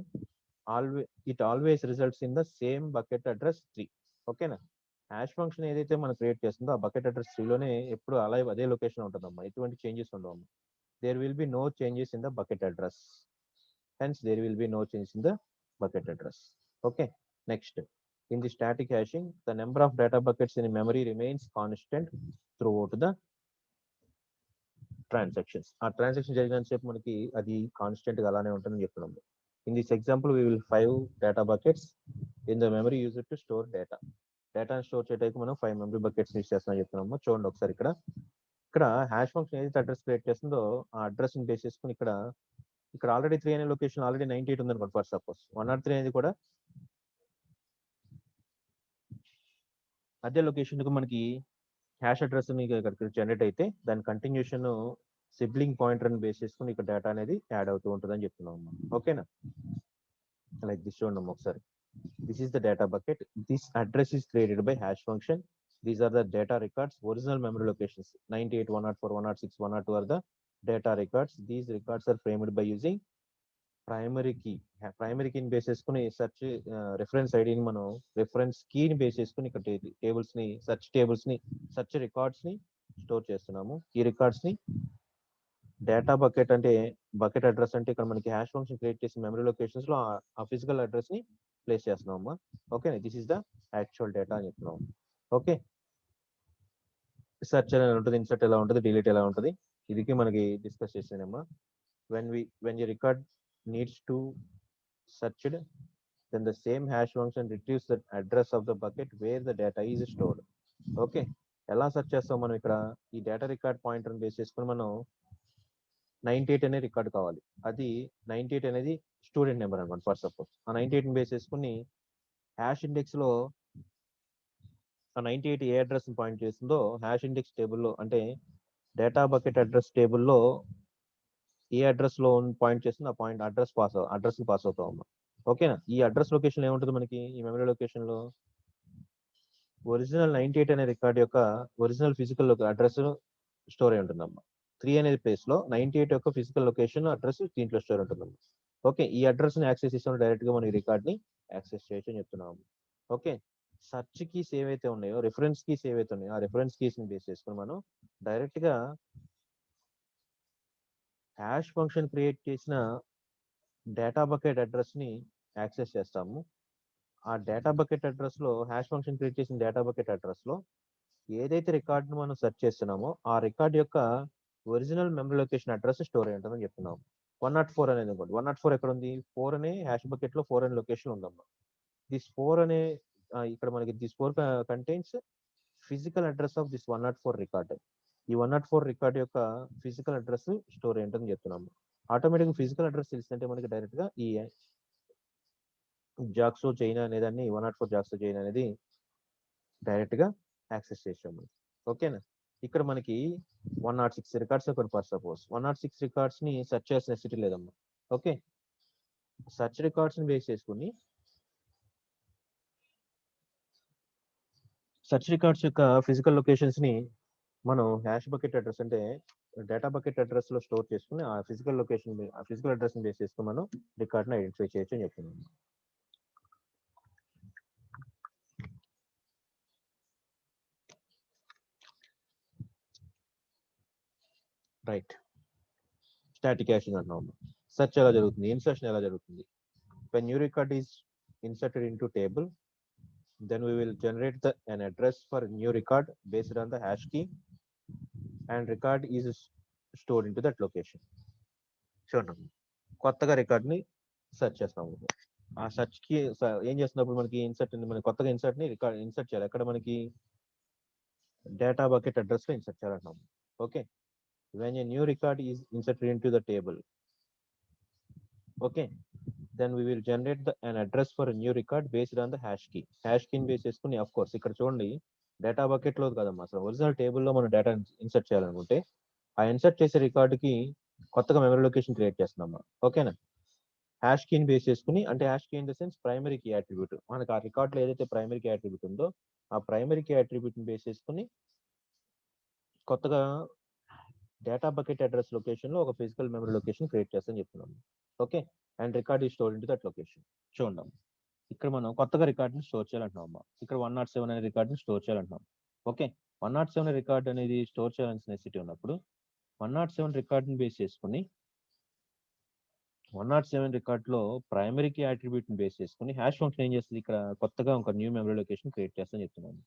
It always results in the same bucket address 3. ఓకేనా, hash function ఏదైతే మనం create చేస్తుందో ఆ బకెట్ అడ్రస్ 3 లోనే ఎప్పుడు అలా అదే లొకేషన్ ఉంటుందమ్మా, ఎటువంటి changes ఉండవమ్మా. there will be no changes in the bucket address, hence there will be no change in the bucket address. Okay, next, in the static hashing the number of data buckets in memory remains constant throughout the transactions. ఆ transaction జరిగినంతసేపు మనకి అది constant గా అలానే ఉంటుందని చెప్తున్నాము. In this example we will 5 data buckets in the memory used to store data. డేటాను store చేయడానికి మనం 5 మెమరీ బకెట్స్ యూస్ చేస్తున్నాం చెప్తున్నాము. చూడండి ఒకసారి ఇక్కడ హ్యాష్ ఫంక్షన్ ఏదైతే అడ్రస్ క్రియేట్ చేస్తుందో ఆ అడ్రస్ ని బేస్ చేసుకుని ఇక్కడ ఆల్రెడీ 3 అనే లొకేషన్ ఆల్రెడీ 98 ఉంది అనుకోండి ఫర్ సపోజ్. 103 అనేది కూడా అదే లొకేషన్ కు మనకి హ్యాష్ అడ్రస్ ఇక్కడ జనరేట్ అయితే దాని కంటిన్యూషన్ సిబ్లింగ్ పాయింటర్ అని బేస్ చేసుకుని ఇక్కడ డేటా అనేది యాడ్ అవుతూ ఉంటుంది అని చెప్తున్నాం. ఓకేనా, లైక్ దిస్ చూడండి ఒకసారి. This is the data bucket, this address is created by hash function, these are the data records, original memory locations 98, 104, 106, 102 are the data records. These records are framed by using primary key. Primary కీని base చేసుకుని search reference ఐడిని మనం reference కీని base చేసుకుని ఇక్కడ tables ని search records ని store చేస్తున్నాము. ఈ రికార్డ్స్ ని డేటా బకెట్ అంటే బకెట్ అడ్రస్ అంటే ఇక్కడ మనకి హ్యాష్ ఫంక్షన్ క్రియేట్ చేసిన మెమరీ లొకేషన్స్ లో ఆ ఫిజికల్ అడ్రస్ ని ప్లేస్ చేస్తున్నాము. Okay, this is the actual data అని చెప్తున్నాము. ఓకే, సెర్చ్ ఎలా ఉంటుంది, ఇన్సర్ట్ ఎలా ఉంటుంది, డిలీట్ ఎలా ఉంటుంది, ఇది మనకి discuss చేసానమ్మా. when your record needs to searched, then the same hash function retrieves the address of the bucket where the data is stored. Okay, ఎలా సెర్చ్ చేస్తాం మనం ఇక్కడ ఈ డేటా రికార్డ్ పాయింటర్ బేస్ చేసుకుని మనం 98 అనే రికార్డ్ కావాలి. అది 98 అనేది స్టూడెంట్ నెంబర్ అనమాట ఫర్ సపోజ్. ఆ 98 బేస్ చేసుకుని హ్యాష్ ఇండెక్స్ లో ఆ 98 ఏ అడ్రస్ పాయింట్ చేస్తుందో హ్యాష్ ఇండెక్స్ టేబుల్లో అంటే డేటా బకెట్ అడ్రస్ టేబుల్లో ఏ అడ్రస్ లో పాయింట్ చేస్తుందో ఆ పాయింట్ అడ్రస్ పాస్ అవుతాం. ఓకేనా, ఈ అడ్రస్ లొకేషన్ ఏముంటుంది మనకి ఈ మెమరీ లొకేషన్ లో ఒరిజినల్ 98 అనే రికార్డ్ యొక్క ఒరిజినల్ ఫిజికల్ అడ్రస్ స్టోర్ అయి ఉంటుందమ్మా. 3 అనేది ప్లేస్ లో 98 యొక్క ఫిజికల్ లొకేషన్ అడ్రస్ దీంట్లో స్టోర్ ఉంటుందమ్మా. ఓకే, ఈ అడ్రస్ ని యాక్సెస్ చేసిన డైరెక్ట్ గా మనం ఈ రికార్డ్ ని యాక్సెస్ చేయొచ్చు అని చెప్తున్నాము. ఓకే, సర్చ్ కీస్ ఏవైతే ఉన్నాయో రిఫరెన్స్ కీస్ ఏవైతే ఉన్నాయో ఆ రిఫరెన్స్ కీస్ ని బేస్ చేసుకుని మనం డైరెక్ట్ గా హ్యాష్ ఫంక్షన్ క్రియేట్ చేసిన డేటా బకెట్ అడ్రస్ ని యాక్సెస్ చేస్తాము. ఆ డేటా బకెట్ అడ్రస్ లో హ్యాష్ ఫంక్షన్ క్రియేట్ చేసిన డేటా బకెట్ అడ్రస్ లో ఏదైతే రికార్డ్ ను మనం సెర్చ్ చేస్తున్నామో ఆ రికార్డ్ యొక్క original memory location address store అయి ఉంటుందని చెప్తున్నాం. 104 అనేది అనుకోండి, 104 ఎక్కడ ఉంది, 4 అనే హ్యాష్ బకెట్ లో 4 అనే లొకేషన్ ఉందమ్మా. దిస్ 4 అనే ఇక్కడ మనకి this 4 contains physical address of this 104 record. ఈ 104 రికార్డ్ యొక్క ఫిజికల్ అడ్రస్ స్టోర్ అయి ఉంటుందని చెప్తున్నాము. ఆటోమేటిక్ ఫిజికల్ అడ్రస్ తెలిసిందంటే మనకి డైరెక్ట్ గా ఈ జాక్సో చైన్ అనేదాన్ని 104 జాక్సో చైన్ అనేది డైరెక్ట్ గా యాక్సెస్ చేసాము. ఓకేనా, ఇక్కడ మనకి 106 రికార్డ్స్ ఒకటి ఫర్ సపోజ్ 106 రికార్డ్స్ ని సెర్చ్ చేసిన నెసిటీ లేదమ్మా. ఓకే, సెర్చ్ రికార్డ్స్ ని బేస్ చేసుకుని సెర్చ్ రికార్డ్స్ యొక్క ఫిజికల్ లొకేషన్స్ ని మనం హ్యాష్ బకెట్ అడ్రస్ అంటే డేటా బకెట్ అడ్రస్ లో స్టోర్ చేసుకుని ఆ ఫిజికల్ లొకేషన్ ఆ ఫిజికల్ అడ్రస్ ని బేస్ చేసుకుని మనం రికార్డ్ ని ఐడెంటిఫై చేయొచ్చు అని చెప్తున్నాం. రైట్, స్టాటిక్ హ్యాషింగ్ అంటున్నాం. సెర్చ్ ఎలా జరుగుతుంది, ఇన్సర్షన్ ఎలా జరుగుతుంది. when new record is inserted into table, then we will generate an address for a new record based on the hash key, and record is stored into that location. చూడండి, కొత్తగా రికార్డ్ని search చేస్తాము. ఆ search కి ఏం చేస్తున్నప్పుడు మనకి insert మన కొత్తగా ఇన్సర్ట్ ని రికార్డ్ ఇన్సర్ట్ చేయాలి. ఎక్కడ మనకి డేటా బకెట్ అడ్రస్ లో ఇన్సర్ట్ చేయాలంటున్నాము. Okay, when a new record is inserted into the table, okay, then we will generate an address for a new record based on the hash key. Hash key base చేసుకుని, of course ఇక్కడ చూడండి data bucket లో కదమ్మా, అసలు original టేబుల్లో మనం data insert చేయాలనుకుంటే ఆ ఇన్సర్ట్ చేసే రికార్డుకి కొత్తగా మెమరీ లొకేషన్ క్రియేట్ చేస్తున్నామా. ఓకేనా, హ్యాష్ కీని బేస్ చేసుకుని, అంటే hash key in the sense primary key attribute, మనకి ఆ రికార్డులో ఏదైతే ప్రైమరీ కీ అట్రిబ్యూట్ ఉందో ఆ ప్రైమరీ కీ అట్రిబ్యూట్ని బేస్ చేసుకుని కొత్తగా డేటా బకెట్ అడ్రస్ లొకేషన్ లో ఒక ఫిజికల్ మెమరీ లొకేషన్ క్రియేట్ చేస్తాను చెప్తున్నాను. ఓకే, అండ్ రికార్డ్ ఈ స్టోర్ ఇంటూ దట్ లొకేషన్. చూడండి, ఇక్కడ మనం కొత్తగా రికార్డ్ని స్టోర్ చేయాలంటున్నాం అమ్మా. ఇక్కడ 107 అనే రికార్డ్ని స్టోర్ చేయాలంటున్నాం. ఓకే, 107 రికార్డ్ అనేది స్టోర్ చేయాల్సిన నెసిటీ ఉన్నప్పుడు 107 రికార్డ్ని బేస్ చేసుకుని 107 రికార్డ్ లో ప్రైమరీ కీ అట్రిబ్యూట్ ని బేస్ చేసుకుని హ్యాష్ ఫంక్షన్ ఏం చేస్తుంది, ఇక్కడ కొత్తగా ఒక న్యూ మెమరీ లొకేషన్ క్రియేట్ చేస్తాను చెప్తున్నాను.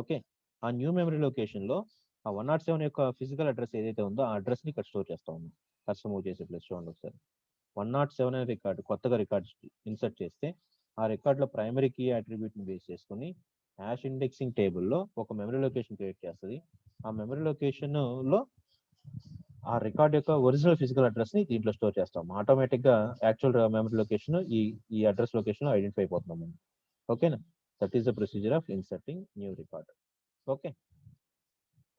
ఓకే, ఆ న్యూ మెమరీ లొకేషన్ లో ఆ 107 యొక్క ఫిజికల్ అడ్రస్ ఏదైతే ఉందో ఆ అడ్రస్ ని ఇక్కడ స్టోర్ చేస్తా ఉన్నాం. కస్టమ్ మూవ్ చేసే ప్లేస్ చూడండి ఒకసారి. 107 అనే రికార్డు కొత్తగా రికార్డ్ ఇన్సర్ట్ చేస్తే ఆ రికార్డ్ లో ప్రైమరీ కీ అట్రిబ్యూట్ ని బేస్ చేసుకుని హ్యాష్ ఇండెక్సింగ్ టేబుల్లో ఒక మెమరీ లొకేషన్ క్రియేట్ చేస్తుంది. ఆ మెమరీ లొకేషన్ లో ఆ రికార్డ్ యొక్క ఒరిజినల్ ఫిజికల్ అడ్రస్ ని దీంట్లో స్టోర్ చేస్తాం. ఆటోమేటిక్ గా యాక్చువల్ మెమరీ లొకేషన్ ఈ అడ్రస్ లొకేషన్ ఐడెంటిఫై అయిపోతున్నాం. ఓకేనా, that is the procedure of inserting new record. Okay,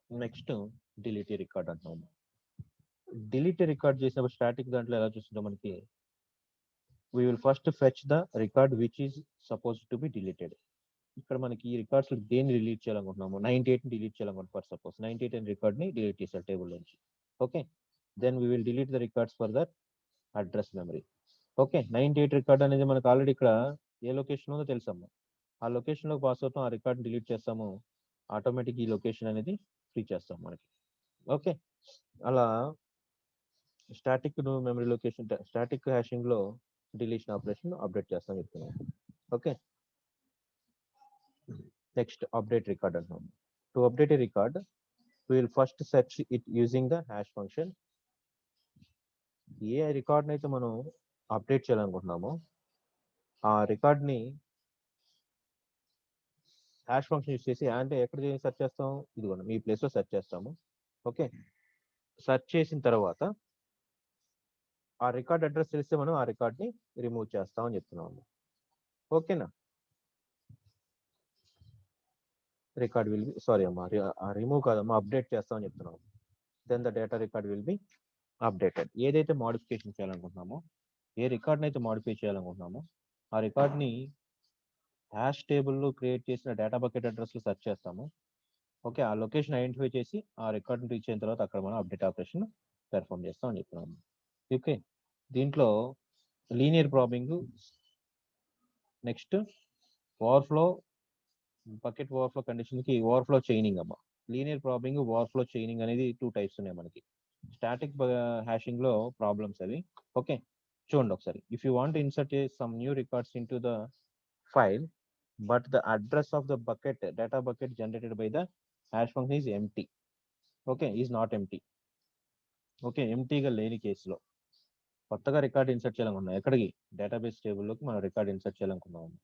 next delete record అంటున్నాము. డిలీట్ రికార్డ్ చేసినప్పుడు స్టాటిక్ దాంట్లో ఎలా చూస్తుంటాం మనకి, we will first fetch the record which is supposed to be deleted. ఇక్కడ మనకి ఈ రికార్డ్స్ దేన్ని డిలీట్ చేయాలనుకుంటున్నాము, 98 ని డిలీట్ చేయాలనుకుంటున్నాం. ఫర్ సపోజ్ 98 అనే రికార్డ్ ని డిలీట్ చేసారు టేబుల్ నుంచి. Okay, then we will delete the records for that address memory. Okay, 98 record అనేది మనకు ఆల్రెడీ ఇక్కడ ఏ లొకేషన్ ఉందో తెలుసమ్మా. ఆ లొకేషన్ లో పాస్ అవుతాం, ఆ రికార్డ్ డిలీట్ చేస్తాము, ఆటోమేటిక్ ఈ లొకేషన్ అనేది ఫ్రీ చేస్తాం మనకి. ఓకే, అలా static memory location static hashing లో డిలీషన్ ఆపరేషన్ అప్డేట్ చేస్తాం చెప్తున్నాం. ఓకే, నెక్స్ట్ అప్డేట్ రికార్డ్ అంటున్నాం. To update A record we will first search it using the hash function. A record అయితే మనం అప్డేట్ చేయాలనుకుంటున్నామో ఆ రికార్డ్ ని హ్యాష్ ఫంక్షన్ యూస్ చేసి, అంటే ఎక్కడ సెర్చ్ చేస్తాం, ఇదిగోండి మీ ప్లేస్ లో సెర్చ్ చేస్తాము. ఓకే, సెర్చ్ చేసిన తర్వాత ఆ రికార్డ్ అడ్రస్ తెలిస్తే మనం ఆ రికార్డ్ ని రిమూవ్ చేస్తామని చెప్తున్నాము. ఓకేనా, రికార్డ్ విల్ బి సారీ అమ్మా, రిమూవ్ కాదమ్మా, అప్డేట్ చేస్తామని చెప్తున్నాము. Then the data record will be updated. ఏదైతే మోడిఫికేషన్ చేయాలనుకుంటున్నామో, ఏ రికార్డ్ని అయితే మోడిఫై చేయాలనుకుంటున్నామో ఆ రికార్డ్ని హ్యాష్ టేబుల్లో క్రియేట్ చేసిన డేటా బకెట్ అడ్రస్లో సెర్చ్ చేస్తాము. ఓకే, ఆ లొకేషన్ ఐడెంటిఫై చేసి ఆ రికార్డ్ని రీచ్ అయిన తర్వాత అక్కడ మనం అప్డేట్ ఆపరేషన్ పెర్ఫామ్ చేస్తామని చెప్తున్నాము. ఓకే, దీంట్లో linear probing, next overflow bucket overflow కండిషన్కి ఓవర్ఫ్లో చైనింగ్ అమ్మా. లీనియర్ ప్రాబింగ్, ఓవర్ఫ్లో చైనింగ్ అనేది 2 టైప్స్ ఉన్నాయి మనకి. స్టాటిక్ హ్యాషింగ్ లో ప్రాబ్లమ్స్ అవి. ఓకే, చూడండి ఒకసారి. If you want insert some new records into the file but the address of the bucket data bucket generated by the hash function is empty. Okay, is not empty. Okay, ఎంటీగా లేని కేసులో కొత్తగా record insert చేయాలనుకున్నాం, ఎక్కడికి database టేబుల్లోకి మనం record insert చేయాలనుకున్నాము.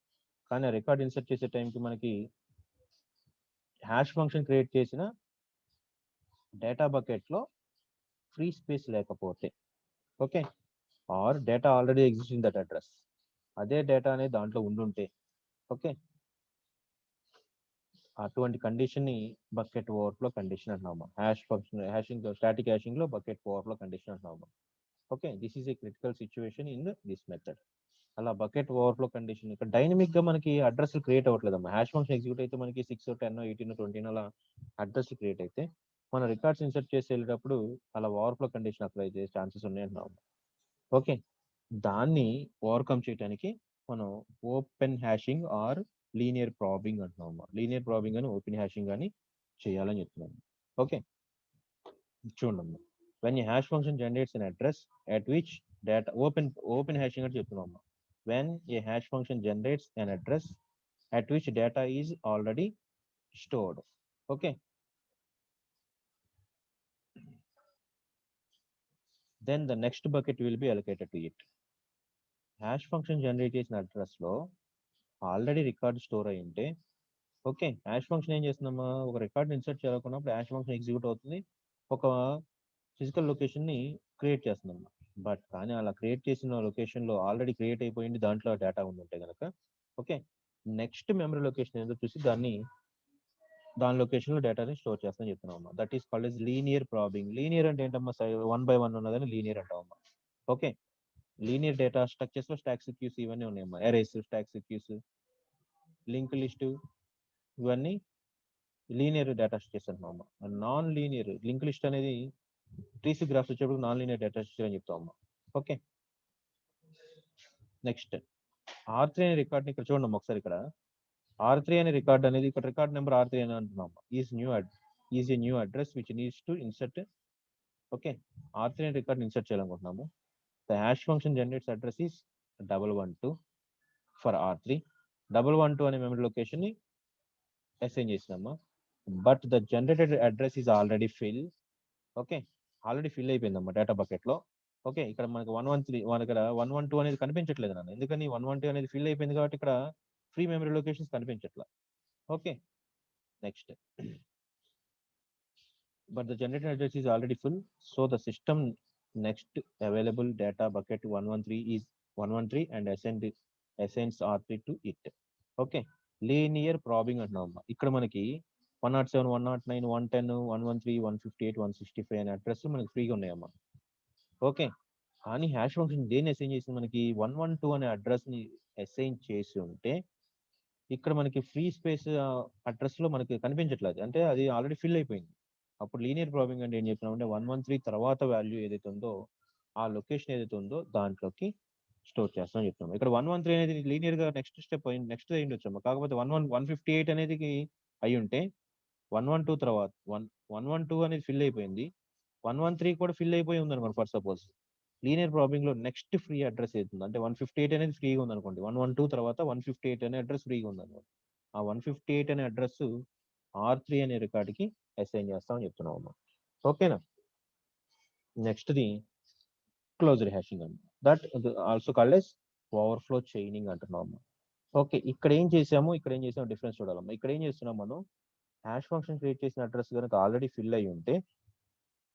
కానీ ఆ record insert చేసే టైంకి మనకి హ్యాష్ ఫంక్షన్ క్రియేట్ చేసిన డేటా బకెట్లో ఫ్రీ స్పేస్ లేకపోతే, okay, or data already exist in that address, అదే డేటా అనేది దాంట్లో ఉండుంటే, ఓకే, అటువంటి కండిషన్ ని బకెట్ ఓవర్ఫ్లో కండిషన్ అంటున్నాము. Hash function hashing static hashing లో బకెట్ ఓవర్ఫ్లో కండిషన్ అంటున్నాము. Okay, this is a critical situation in this method. అలా బకెట్ ఓవర్ఫ్లో కండిషన్ ఇక్కడ డైనమిక్ గా మనకి అడ్రస్ క్రియేట్ అవ్వట్లేదమ్మా. హ్యాష్ ఫంక్షన్ ఎగ్జిక్యూట్ అయితే మనకి 6, 10, 18, 20 అలా అడ్రస్ క్రియేట్ అయితే మన రికార్డ్స్ ఇన్సర్ట్ చేసి వెళ్ళేటప్పుడు అలా ఓవర్ఫ్లో కండిషన్ అప్లై చేసే ఛాన్సెస్ ఉన్నాయి అంటున్నాము. ఓకే, దాన్ని ఓవర్కమ్ చేయడానికి మనం open hashing are linear probing అంటున్నాము. లీనియర్ ప్రాబింగ్ అని ఓపెన్ హ్యాషింగ్ అని చేయాలని చెప్తున్నాము. ఓకే, చూడండి, when a hash function generates an address at which data open hashing అని చెప్తున్నాము. when a hash function generates an address at which data is already stored. Okay. Then the next bucket will be allocated to it. Hash function generate చేసిన address లో already record store అయి ఉంటే okay hash function ఏం చేస్తుందమ్మా ఒక record insert చేయాలనుకున్నప్పుడు hash function execute అవుతుంది ఒక physical location ని క్రియేట్ చేస్తుందమ్మా బట్ కానీ అలా క్రియేట్ చేసిన లొకేషన్ లో ఆల్రెడీ క్రియేట్ అయిపోయింది దాంట్లో డేటా ఉంటే కనుక ఓకే నెక్స్ట్ మెమరీ లొకేషన్ ఏదో చూసి దాని లొకేషన్ లో డేటాని స్టోర్ చేస్తామని చెప్తున్నాం అమ్మా that is called as linear probing linear అంటే ఏంటమ్మా 1 by 1 ఉన్నదని లీనియర్ అంటామమ్మా ఓకే లీనియర్ డేటా స్ట్రక్చర్స్ లో స్టాక్స్ క్యూస్ ఇవన్నీ ఉన్నాయమ్మా arrays stacks queues link list ఇవన్నీ లీనియర్ డేటా స్ట్రక్చర్స్ అంటున్నాం నాన్ లీనియర్ లింక్ లిస్ట్ అనేది ట్రీస్ గ్రాఫ్స్ వచ్చేప్పుడు నాన్ లీనియర్ డేటా స్ట్రక్చర్ అని చెప్తాం ఓకే నెక్స్ట్ R3 అనే రికార్డ్ ఇక్కడ చూడండి ఒకసారి ఇక్కడ R3 అనే రికార్డ్ అనేది ఇక్కడ రికార్డ్ నెంబర్ R3 అని అంటున్నాం is a new address which needs to insert okay R3 అనే రికార్డ్ ఇన్సర్ట్ చేయాలనుకుంటున్నాము the hash function generates address is 112 for R3 112 అనే మెమరీ లొకేషన్ ని అసైన్ చేసినామా but the generated address is already fill okay already fill అయిపోయిందమ్మా data bucket లో okay ఇక్కడ మనకి 113 ఇక్కడ 112 అనేది కనిపించట్లేదు నాన్న ఎందుకని 112 అనేది ఫిల్ అయిపోయింది కాబట్టి ఇక్కడ ఫ్రీ మెమరీ లొకేషన్స్ కనిపించట్లా okay next but the generated address is already full so the system next available data bucket 113 and assigns R3 to it okay linear probing అంటున్నాం ఇక్కడ మనకి 107 109 110 113 158 165 అనే అడ్రస్ మనకి ఫ్రీగా ఉన్నాయమ్మా ఓకే కానీ హ్యాష్ ఫంక్షన్ దేన్ని అసైన్ చేసింది మనకి 112 అనే అడ్రస్ ని అసైన్ చేసి ఉంటే ఇక్కడ మనకి ఫ్రీ స్పేస్ అడ్రస్ లో మనకి కనిపించట్లేదు అంటే అది ఆల్రెడీ ఫిల్ అయిపోయింది అప్పుడు లీనియర్ ప్రాబింగ్ అంటే ఏం చెప్పినామంటే 113 తర్వాత వాల్యూ ఏదైతే ఉందో ఆ లొకేషన్ ఏదైతే ఉందో దాంట్లోకి స్టోర్ చేస్తామని చెప్తాం ఇక్కడ 113 అనేది లీనియర్ గా నెక్స్ట్ స్టెప్ నెక్స్ట్ అయ్యి ఉండొచ్చు కాకపోతే 158 అనేది అయి ఉంటే 112 తర్వాత 112 అనేది ఫిల్ అయిపోయింది 113 కూడా ఫిల్ అయిపోయి ఉంది అనుకోండి ఫర్ సపోజ్ లీనియర్ ప్రాబింగ్ లో నెక్స్ట్ ఫ్రీ అడ్రస్ అవుతుంది అంటే 158 అనేది ఫ్రీగా ఉంది అనుకోండి 112 తర్వాత 158 అనే అడ్రస్ ఫ్రీగా ఉంది అనుకోండి ఆ 158 అనే అడ్రస్ R3 అనే రికార్డ్ కి అసైన్ చేస్తామని చెప్తున్నాం ఓకేనా నెక్స్ట్ ది క్లోజ్డ్ హ్యాషింగ్ అండి that also called yes overflow chaining అంటున్నాం ఓకే ఇక్కడ ఏం చేసాము డిఫరెన్స్ చూడాలమ్మా ఇక్కడ ఏం చేస్తున్నాం మనం హ్యాష్ ఫంక్షన్ క్రియేట్ చేసిన అడ్రస్ కనుక ఆల్రెడీ ఫిల్ అయ్యి ఉంటే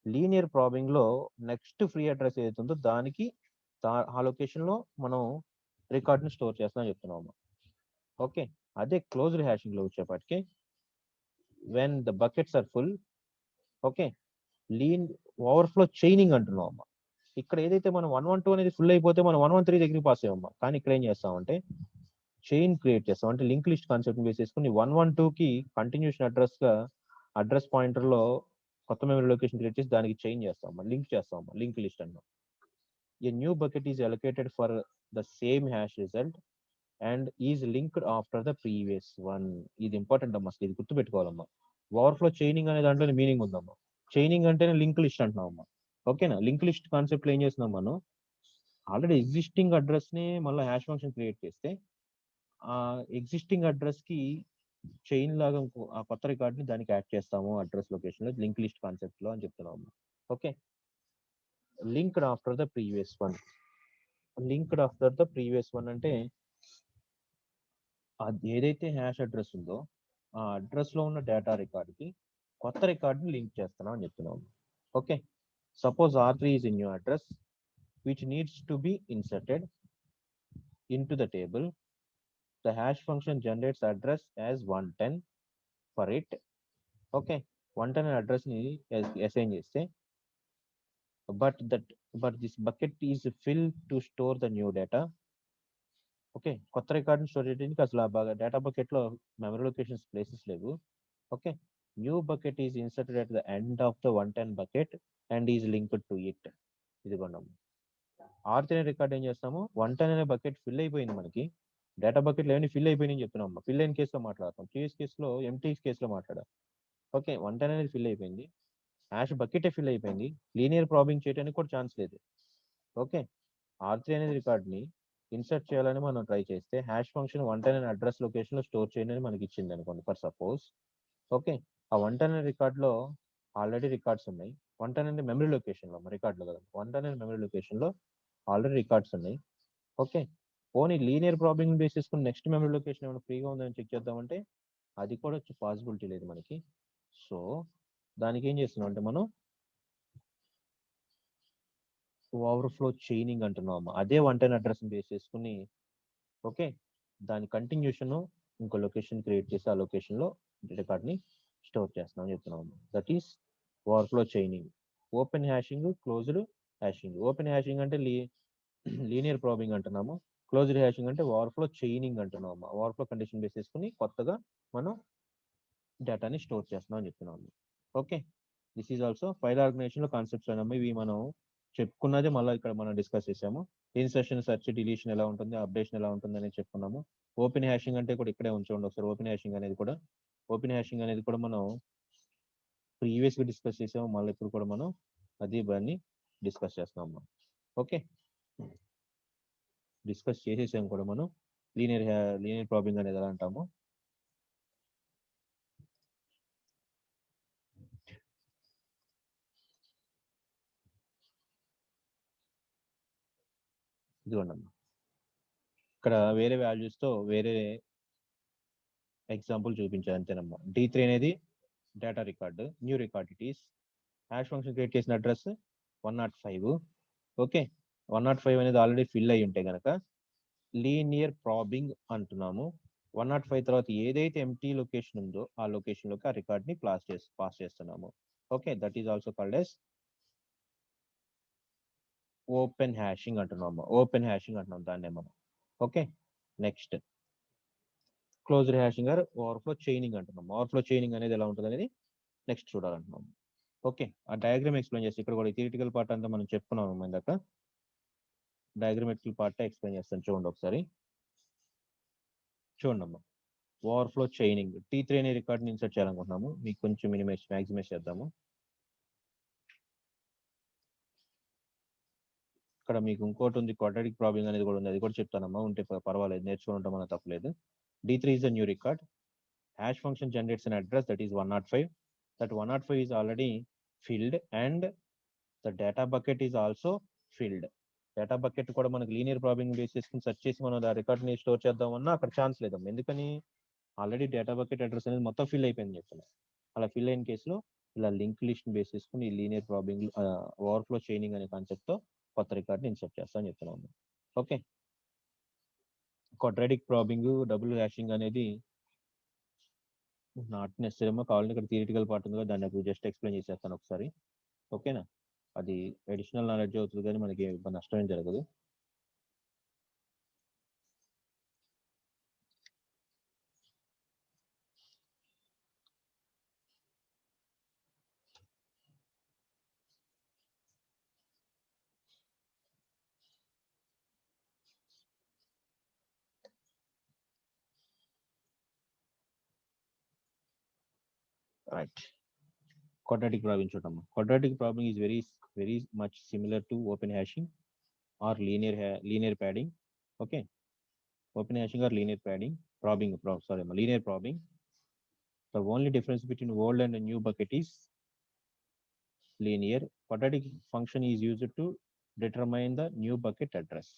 లీనియర్ ప్రాబింగ్ లో నెక్స్ట్ ఫ్రీ అడ్రస్ ఏదైతే ఉందో దానికి ఆ లొకేషన్ లో మనం రికార్డ్ ని స్టోర్ చేస్తామని చెప్తున్నాము ఓకే అదే క్లోజ్డ్ హ్యాషింగ్ లో వచ్చేప్పటికి when the buckets are full okay overflow chaining అంటున్నాం ఇక్కడ ఏదైతే మనం 112 అనేది ఫుల్ అయిపోతే మనం 113 దగ్గరికి పాస్ అయ్యామా కానీ ఇక్కడ ఏం చేస్తామంటే చైన్ క్రియేట్ చేస్తాం అంటే లింక్ లిస్ట్ కాన్సెప్ట్ బేస్ చేసుకుని 112 కి కంటిన్యూషన్ అడ్రస్ గా అడ్రస్ పాయింటర్ లో కొత్త మెమరీ లొకేషన్ క్రియేట్ చేసి దానికి చైన్ చేస్తాం లింక్ చేస్తాం లింక్ లిస్ట్ అన్నాం a new bucket is allocated for the same hash result and is linked after the previous one ఇది ఇంపార్టెంట్ అమ్మా ఇది గుర్తుపెట్టుకోవాలమ్మా ఓవర్ఫ్లో చైనింగ్ అనే దాంట్లో మీనింగ్ ఉందమ్మా చైనింగ్ అంటేనే లింక్ లిస్ట్ అంటున్నాం అమ్మా ఓకేనా లింక్ లిస్ట్ కాన్సెప్ట్ లో ఏం చేస్తున్నాం మనం ఆల్రెడీ ఎగ్జిస్టింగ్ అడ్రస్ ని మళ్ళీ హ్యాష్ ఫంక్షన్ క్రియేట్ చేస్తే ఆ ఎగ్జిస్టింగ్ అడ్రస్ కి చైన్ లాగా ఆ కొత్త రికార్డ్ ని దానికి యాడ్ చేస్తాము అడ్రస్ లొకేషన్ లో లింక్ లిస్ట్ కాన్సెప్ట్ లో అని చెప్తున్నాము okay linked after the previous one అంటే అది ఏదైతే హ్యాష్ అడ్రస్ ఉందో ఆ అడ్రస్ లో ఉన్న డేటా రికార్డ్ కి కొత్త రికార్డ్ ని లింక్ చేస్తున్నాం అని చెప్తున్నాము okay suppose R3 is a new address which needs to be inserted into the table. The hash function generates address as 110 for it. Okay, 110 address ni assign చేస్తే but this bucket is filled to store the new data. Okay కొత్త record store చేయడానికి అసలు బాగా data bucket లో memory locations places లేవు okay new bucket is inserted at the end of the 110 bucket and is linked to it ఇదిగోండి R3 record ఏం చేస్తాము 110 అనే బకెట్ ఫిల్ అయిపోయింది మనకి డేటా బకెట్ ఏమైనా ఫిల్ అయిపోయిందని చెప్తున్నాం ఫిల్ అయిన కేసులో మాట్లాడతాం ప్రీవియస్ కేసులో ఎంటీ కేసులో మాట్లాడాం ఓకే 110 అనేది ఫిల్ అయిపోయింది హ్యాష్ బకెటే ఫిల్ అయిపోయింది లీనియర్ ప్రాబింగ్ చేయడానికి కూడా ఛాన్స్ లేదు ఓకే R3 అనేది రికార్డ్ని ఇన్సర్ట్ చేయాలని మనం ట్రై చేస్తే హ్యాష్ ఫంక్షన్ 110 అడ్రస్ లొకేషన్ లో స్టోర్ చేయండి అని మనకి ఇచ్చింది అనుకోండి ఫర్ సపోజ్. ఓకే, ఆ 110 రికార్డ్ లో ఆల్రెడీ రికార్డ్స్ ఉన్నాయి. 110 అంటే మెమరీ లొకేషన్ లో, రికార్డ్ లో కదా, 110 మెమరీ లొకేషన్ లో ఆల్రెడీ రికార్డ్స్ ఉన్నాయి. Okay, only linear problem base చేసుకుని నెక్స్ట్ మెమరీ లొకేషన్ ఏమైనా ఫ్రీగా ఉందని చెక్ చేద్దామంటే అది కూడా పాసిబిలిటీ లేదు మనకి. సో దానికి ఏం చేస్తున్నాం అంటే మనం ఓవర్ఫ్లో చైనింగ్ అంటున్నాము. అదే 110 అడ్రస్ బేస్ చేసుకుని ఓకే దాని కంటిన్యూషన్ ఇంకో లొకేషన్ క్రియేట్ చేసి ఆ లొకేషన్ లో రికార్డ్ ని స్టోర్ చేస్తున్నాం అని చెప్తున్నాము. That is overflow chaining. Open hashing, closed hashing. Open hashing అంటే లీనియర్ ప్రాబింగ్ అంటున్నాము. క్లోజ్డ్ హ్యాషింగ్ అంటే ఓవర్ఫ్లో చైనింగ్ అంటున్నాము. ఓవర్ఫ్లో కండిషన్ బేస్ చేసుకుని కొత్తగా మనం డేటాని స్టోర్ చేస్తున్నాం అని చెప్తున్నాము. Okay, this is also file organisation లో కాన్సెప్ట్స్ అయినా ఇవి మనం చెప్పుకున్నది మళ్ళీ ఇక్కడ మనం డిస్కస్ చేసాము. ఇన్సర్షన్, సెర్చ్, డిలీషన్ ఎలా ఉంటుంది, అప్డేషన్ ఎలా ఉంటుంది అనేది చెప్పుకున్నాము. ఓపెన్ హ్యాషింగ్ అంటే కూడా ఇక్కడే ఉంచండి ఒకసారి. ఓపెన్ హ్యాషింగ్ అనేది కూడా మనం ప్రీవియస్ గా డిస్కస్ చేసాము. మళ్ళీ ఇప్పుడు కూడా మనం అదే దాన్ని డిస్కస్ చేస్తున్నాము. ఓకే, డిస్కస్ చేసేసాము కూడా మనం లీనియర్ ప్రాబ్లమ్ అనేది ఎలా అంటాము. ఇదిగోండి అమ్మా, ఇక్కడ వేరే వాల్యూస్ తో వేరే ఎగ్జాంపుల్ చూపించాను అంతేనమ్మా. D3 అనేది data record, new record it is. Hash function create చేసిన అడ్రస్ 105. ఓకే, 105 అనేది ఆల్రెడీ ఫిల్ అయి ఉంటే కనుక లీనియర్ ప్రాబింగ్ అంటున్నాము. 105 తర్వాత ఏదైతే ఎంటీ లొకేషన్ ఉందో ఆ లొకేషన్ లోకి ఆ రికార్డ్ ని పాస్ చేస్తున్నాము. Okay, that is also called as open hashing అంటున్నాము. దాన్నే మనం. Okay, next closed hashing or overflow chaining అంటున్నాం. ఓవర్ఫ్లో చైనింగ్ అనేది ఎలా ఉంటుంది అనేది నెక్స్ట్ చూడాలంటున్నాం. ఓకే, ఆ డయాగ్రామ్ ఎక్స్ప్లెయిన్ చేసి ఇక్కడ కూడా థియరిటికల్ పార్ట్ అంతా మనం చెప్పుకున్నాం ఇందాక. డయాగ్రమెటికల్ పార్ట్ ఎక్స్ప్లెయిన్ చేస్తాను చూడండి ఒకసారి. చూడండి అమ్మా, ఓవర్ఫ్లో చైనింగ్ T3 అనే రికార్డ్ని ఇన్సర్ట్ చేయాలనుకుంటున్నాము. మీకు కొంచెం మ్యాక్సిమైజ్ చేద్దాము. ఇక్కడ మీకు ఇంకోటి ఉంది, క్వాడ్రాటిక్ ప్రాబ్లమ్ అనేది కూడా ఉంది. అది కూడా చెప్తానమ్మా, ఉంటే పర్వాలేదు, నేర్చుకుంటాం మన తప్పలేదు. D3 is a new record. Hash function generates an address that is 105. That 105 is already filled and the data bucket is also filled. Data bucket కూడా మనకి లీనియర్ ప్రాబ్లమ్ బేస్ చేసుకుని సెర్చ్ చేసి మనం ఆ రికార్డ్ ని స్టోర్ చేద్దామన్నా అక్కడ chance లేదమ్మా. ఎందుకని ఆల్రెడీ డేటా బకెట్ అడ్రస్ అనేది మొత్తం ఫిల్ అయిపోయింది చెప్తాను. అలా ఫిల్ అయిన కేసులో ఇలా లింక్ లిస్ట్ బేస్ చేసుకుని లీనియర్ ప్రాబ్లమ్ ఓవర్ఫ్లో చైనింగ్ అనే కాన్సెప్ట్ తో కొత్త రికార్డ్ ని ఇన్సర్ట్ చేస్తాను చెప్తున్నాను. Okay, quadratic probing, double hashing అనేది నాట్ నెసరీ ఏమో, కావాలంటే ఇక్కడ థియరిటికల్ పార్ట్ ఉంది, దాన్ని నాకు జస్ట్ ఎక్స్ప్లెయిన్ చేసేస్తాను ఒకసారి. ఓకేనా, అది అడిషనల్ నాలెడ్జ్ అవుతుంది కానీ మనకి నష్టం ఏం జరగదు. రైట్, quadratic problem చూద్దాం. Quadratic problem is very much similar to open hashing or linear padding. Okay, open hashing or linear padding, linear probing. The only difference between old and a new bucket is linear. Quadratic function is used to determine the new bucket address.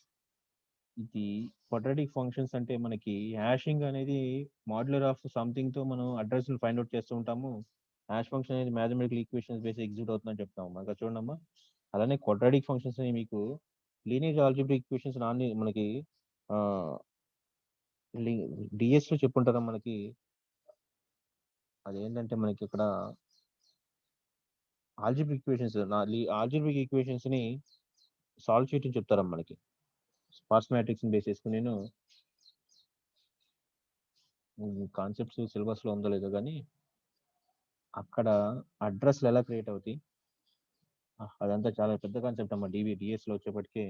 ఇది quadratic functions అంటే మనకి hashing అనేది modular of something తో మనం address find out చేస్తూ ఉంటాము. Hash function అనేది mathematical equations base execute అవుతుందని చెప్తాము. మనకు చూడమ్మా, అలానే క్వాడ్రాటిక్ ఫంక్షన్స్ అని మీకు లీనియర్ ఆల్జీబ్రిక్ ఈక్వేషన్స్ మనకి డిఎస్ లో చెప్పుంటారా మనకి. అదేంటంటే మనకి ఇక్కడ ఆల్జీబ్రిక్ ఈక్వేషన్స్ ని సాల్వ్ చేయటం చెప్తారమ్మా మనకి. స్పార్స్ మ్యాట్రిక్స్ బేస్ చేసుకుని నేను కాన్సెప్ట్స్ సిలబస్ లో ఉందో లేదో కానీ అక్కడ అడ్రస్లు ఎలా క్రియేట్ అవుతాయి అదంతా చాలా పెద్ద కాన్సెప్ట్ అమ్మా. డిఎస్ లో వచ్చేప్పటికి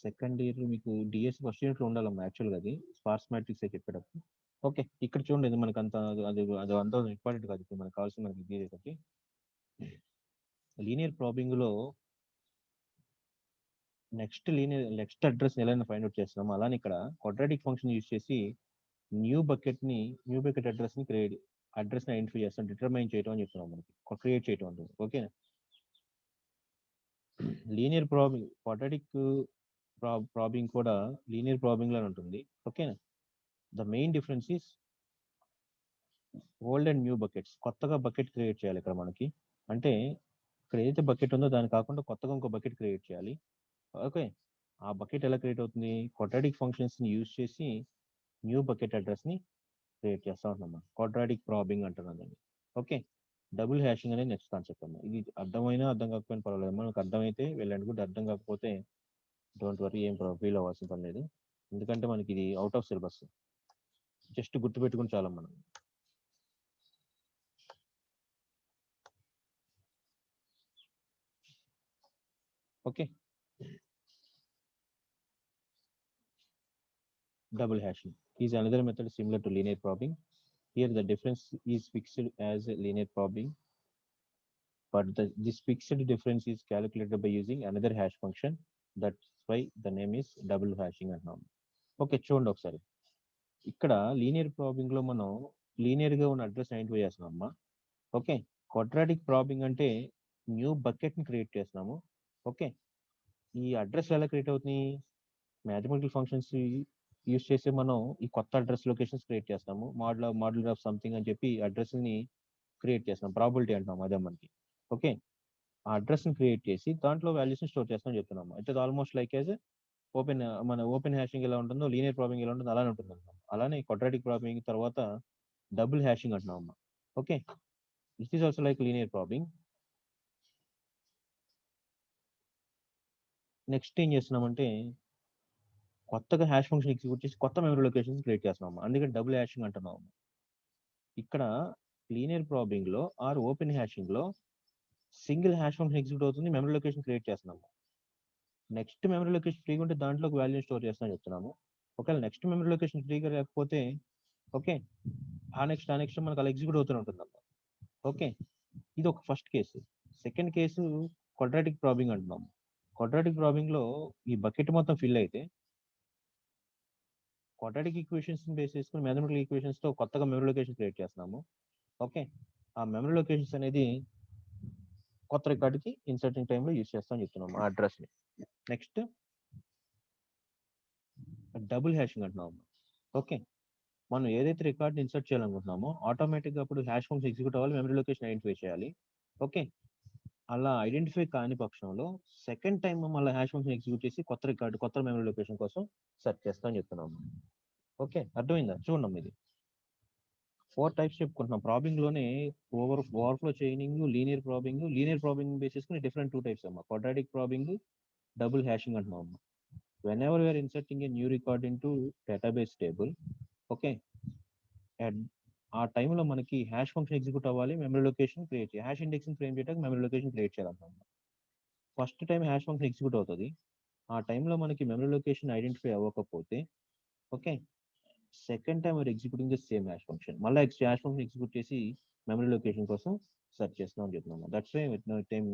సెకండ్ ఇయర్ మీకు డిఎస్ ఫస్ట్ ఇయర్ లో ఉండాలమ్మా యాక్చువల్గా. అది స్పార్స్ మ్యాట్రిక్స్ చెప్పేటప్పుడు. ఓకే, ఇక్కడ చూడండి, మనకి అంత అది అంత ఇంపార్టెంట్ కాదు. ఇప్పుడు మనకు కావాల్సిన మనకి ఒకటి లీనియర్ ప్రాబింగ్ లో నెక్స్ట్ అడ్రస్ ఎలా ఫైండ్ అవుట్ చేస్తున్నాము. అలానే ఇక్కడ క్వాడ్రాటిక్ ఫంక్షన్ యూజ్ చేసి న్యూ బకెట్ అడ్రస్ ని ఐడెంటిఫై చేస్తాం, డిటర్మైన్ చేయడం అని చెప్తున్నాం, మనకి క్రియేట్ చేయడం ఉంటుంది. ఓకే, లీనియర్ ప్రాబింగ్ క్వాడ్రాటిక్ ప్రాబింగ్ కూడా లీనియర్ ప్రాబింగ్ లానే ఉంటుంది. ఓకేనా, the main difference is old and new buckets. కొత్తగా బకెట్ క్రియేట్ చేయాలి ఇక్కడ మనకి. అంటే ఇక్కడ ఏదైతే బకెట్ ఉందో దాని కాకుండా కొత్తగా ఇంకో బకెట్ క్రియేట్ చేయాలి. ఓకే, ఆ బకెట్ ఎలా క్రియేట్ అవుతుంది? క్వాడ్రాటిక్ ఫంక్షన్స్ ని యూజ్ చేసి న్యూ బకెట్ అడ్రస్ ని క్రియేట్ చేస్తా ఉంటున్నాం. క్వాడ్రాటిక్ ప్రాబింగ్ అంటున్నాం దాన్ని. ఓకే, డబుల్ హ్యాషింగ్ అనేది నెక్స్ట్ కాన్సెప్ట్ అమ్మా. ఇది అర్థమైనా అర్థం కాకపోయినా పర్వాలేదు, మనకు అర్థమైతే వెళ్ళండి, కూడా అర్థం కాకపోతే డోంట్ వరీ, ఏం ఫీల్ అవ్వాల్సిన పని లేదు. ఎందుకంటే మనకి ఇది అవుట్ ఆఫ్ సిలబస్, జస్ట్ గుర్తుపెట్టుకుని చాలా మనం. Okay, double hashing is another method similar to linear probing. Here the difference is fixed as linear probing, but this fixed difference is calculated by using another hash function. That's why the name is double hashing అన్నాం. Okay, చూడండి ఒకసారి. ఇక్కడ linear ప్రాబింగ్ లో మనం linear గా ఉన్న address identify చేస్తున్నాం అమ్మా. ఓకే, క్వాడ్రాటిక్ ప్రాబింగ్ అంటే న్యూ బకెట్ ని క్రియేట్ చేస్తున్నాము. ఓకే, ఈ అడ్రస్ ఎలా క్రియేట్ అవుతుంది? మ్యాథమెటికల్ ఫంక్షన్స్ యూస్ చేసి మనం ఈ కొత్త అడ్రస్ లొకేషన్స్ క్రియేట్ చేస్తాము. మాడ్యులర్ ఆఫ్ సంథింగ్ అని చెప్పి అడ్రస్ ని క్రియేట్ చేస్తాం, ప్రాబిలిటీ అంటున్నాం అదే మనకి. ఓకే, ఆ అడ్రస్ ని క్రియేట్ చేసి దాంట్లో వాల్యూస్ ని స్టోర్ చేస్తాం చెప్తున్నాము. అయితే ఆల్మోస్ట్ లైక్ యాజ్ మన ఓపెన్ హ్యాషింగ్ ఎలా ఉంటుందో లీనియర్ ప్రాబింగ్ ఎలా ఉంటుందో అలానే ఉంటుంది అంటున్నాం. అలానే క్వాడ్రాటిక్ ప్రాబింగ్ తర్వాత డబుల్ హ్యాషింగ్ అంటున్నాం అమ్మా. Okay, this is also like linear probing. Next ఏం చేస్తున్నామంటే కొత్తగా హ్యాష్ ఫంక్షన్ ఎగ్జిక్యూట్ చేసి కొత్త మెమరీ లొకేషన్స్ క్రియేట్ చేస్తున్నాము, అందుకని డబుల్ హ్యాషింగ్ అంటున్నాము. ఇక్కడ లీనియర్ ప్రాబింగ్ లో ఆర్ ఓపెన్ హ్యాషింగ్ లో సింగిల్ హ్యాష్ ఫంక్షన్ ఎగ్జిక్యూట్ అవుతుంది, మెమరీ లొకేషన్ క్రియేట్ చేస్తున్నాము. నెక్స్ట్ మెమరీ లొకేషన్ ఫ్రీగా ఉంటే దాంట్లోకి వాల్యూ స్టోర్ చేస్తామని చెప్తున్నాము. ఒకవేళ నెక్స్ట్ మెమరీ లొకేషన్ ఫ్రీగా లేకపోతే ఓకే, ఆ నెక్స్ట్ మనకు అలా ఎగ్జిక్యూట్ అవుతూనే ఉంటుంది అన్నమాట. ఓకే, ఇది ఒక first case. Second case quadratic probing అంటున్నాము. క్వాడ్రాటిక్ ప్రాబింగ్ లో ఈ బకెట్ మొత్తం ఫిల్ అయితే క్వాడ్రాటిక్ ఈక్వేషన్స్ బేస్ చేసుకుని మ్యాథమెటికల్ ఈక్వేషన్స్ తో కొత్తగా మెమరీ లొకేషన్ క్రియేట్ చేస్తున్నాము. ఓకే, ఆ మెమరీ లొకేషన్స్ అనేది కొత్త రికార్డుకి ఇన్సర్టింగ్ టైంలో యూజ్ చేస్తామని చెప్తున్నాము ఆ అడ్రస్ ని. నెక్స్ట్ డబుల్ హ్యాషింగ్ అంటున్నాము. ఓకే, మనం ఏదైతే రికార్డ్ ఇన్సర్ట్ చేయాలనుకుంటున్నామో ఆటోమేటిక్ గా అప్పుడు హ్యాష్ ఫంక్షన్ ఎగ్జిక్యూట్ అవ్వాలి, మెమరీ లొకేషన్ ఐడెంటిఫై చేయాలి. ఓకే, అలా ఐడెంటిఫై కాని పక్షంలో సెకండ్ టైం మళ్ళీ హ్యాష్ ఫంక్షన్ ఎగ్జిక్యూట్ చేసి కొత్త రికార్డు కొత్త మెమరీ లొకేషన్ కోసం సెర్చ్ చేస్తామని చెప్తున్నాము. ఓకే, అర్థమైందా? చూడండి, ఇది 4 టైప్స్ చెప్పుకుంటున్నాం ప్రాబింగ్ లోనే. Overflow chaining, linear probing basis different 2 types అమ్మా. క్వాడ్రాటిక్ ప్రాబింగ్, డబుల్ హ్యాషింగ్ అంటున్నాం అమ్మా. whenever we are inserting a new record into database table, okay, ఆ టైంలో మనకి హ్యాష్ ఫంక్షన్ ఎగ్జిక్యూట్ అవ్వాలి, మెమరీ లొకేషన్ క్రియేట్ చేయాలి, హ్యాష్ ఇండెక్సింగ్ ఫ్రేమ్ చేయడానికి memory location create చేయాలన్నమాట. First time hash function execute అవుతుంది, ఆ టైంలో మనకి మెమరీ లొకేషన్ ఐడెంటిఫై అవ్వకపోతే okay, second time or executing the same hash function, మళ్ళీ హ్యాష్ ఫంక్షన్ ఎగ్జిక్యూట్ చేసి మెమరీ లొకేషన్ కోసం సెర్చ్ చేస్తున్నాం అని చెప్తున్నాము. That's why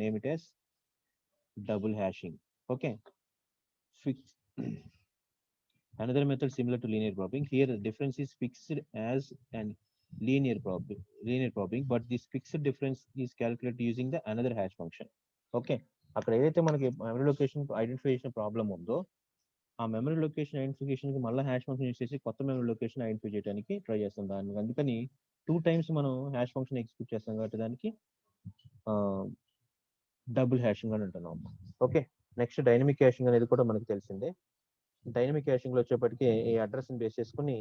name it as double hashing. Okay, another method similar to linear probing. Here the difference is fixed as an linear probing, but this fixed difference is calculated using the another hash function. Okay, అక్కడ ఏదైతే మనకి memory location identification problem ఉందో ఆ memory location identification కి మళ్ళీ hash function use చేసి కొత్త memory location identify చేయడానికి ట్రై చేస్తాం దాన్ని. అందుకని 2 టైమ్స్ మనం హ్యాష్ ఫంక్షన్ ఎగ్జిక్యూట్ చేస్తాం కాబట్టి దానికి డబుల్ హ్యాషింగ్ అని అంటున్నాం. ఓకే, నెక్స్ట్ డైనమిక్ హ్యాషింగ్ అనేది కూడా మనకి తెలిసిందే. డైనమిక్ హ్యాషింగ్ లో వచ్చేప్పటికి ఈ అడ్రస్ ని బేస్ చేసుకుని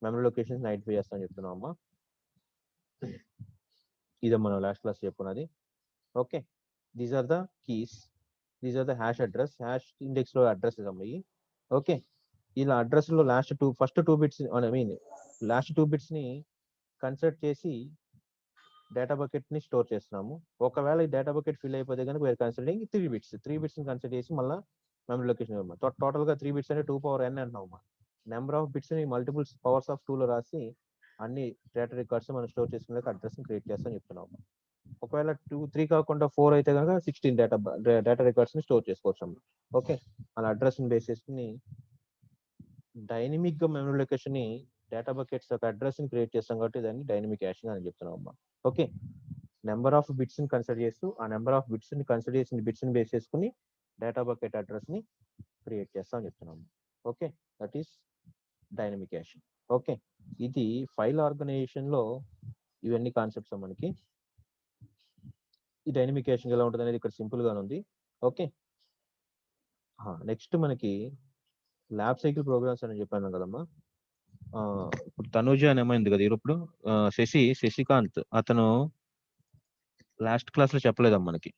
మెమరీ లొకేషన్స్ ఐడెంటిఫై చేస్తామని చెప్తున్నాం అమ్మా. ఇదే మనం లాస్ట్ క్లాస్ చెప్పుకున్నది. Okay, these are the keys, these are the hash address, hash index లో అడ్రస్ అమ్మా. ఓకే, ఇలా అడ్రస్ లో ఫస్ట్ టూ బిట్స్ ని కన్సిడర్ చేసి డేటా బకెట్ ని స్టోర్ చేస్తున్నాము. ఒకవేళ ఈ డేటా బకెట్ ఫిల్ అయిపోతే కనుక వేర్ కన్సిడరింగ్ 3 బిట్స్ ని కన్సిడర్ చేసి మళ్ళీ మెమరీ లొకేషన్ టోటల్ గా 3 బిట్స్ అంటే 2 పవర్ n అంటున్నాము. నెంబర్ ఆఫ్ బిట్స్ ని మల్టిపుల్ పవర్స్ ఆఫ్ 2 లో రాసి అన్ని డేటా రికార్డ్స్ మనం స్టోర్ చేసుకునే అడ్రస్ ని క్రియేట్ చేస్తామని చెప్తున్నాము. ఒకవేళ 2, 3 కాకుండా 4 అయితే కనుక 16 డేటా రికార్డ్స్ ని స్టోర్ చేసుకోవచ్చు అన్నమాట. ఓకే, అలా అడ్రస్ ని బేస్ చేసుకుని డైనమిక్ గా మెమరీ లొకేషన్ ని డేటా బకెట్స్ యొక్క అడ్రస్ ని క్రియేట్ చేస్తాం కాబట్టి దాన్ని డైనమిక్ హ్యాషింగ్ అని చెప్తున్నాం అమ్మా. ఓకే, నెంబర్ ఆఫ్ బిట్స్ ని కన్సిడర్ చేస్తూ ఆ నెంబర్ ఆఫ్ బిట్స్ ని కన్సిడర్ చేసిన బిట్స్ ని బేస్ చేసుకుని డేటా బకెట్ అడ్రస్ ని క్రియేట్ చేస్తామని చెప్తున్నాం. Okay, that is dynamic hashing. Okay, ఇది ఫైల్ ఆర్గనైజేషన్ లో ఇవన్నీ కాన్సెప్ట్స్ మనకి. ఈ డైనమిక్ హ్యాషింగ్ ఎలా ఉంటుంది అనేది ఇక్కడ సింపుల్ గా ఉంది. ఓకే, నెక్స్ట్ మనకి ల్యాబ్ సైకిల్ ప్రోగ్రామ్స్ అని చెప్పాను కదమ్మా. ఇప్పుడు తనూజ అని ఏమైంది కదా ఇప్పుడు శశికాంత్ అతను లాస్ట్ క్లాస్ లో చెప్పలేదమ్మా మనకి.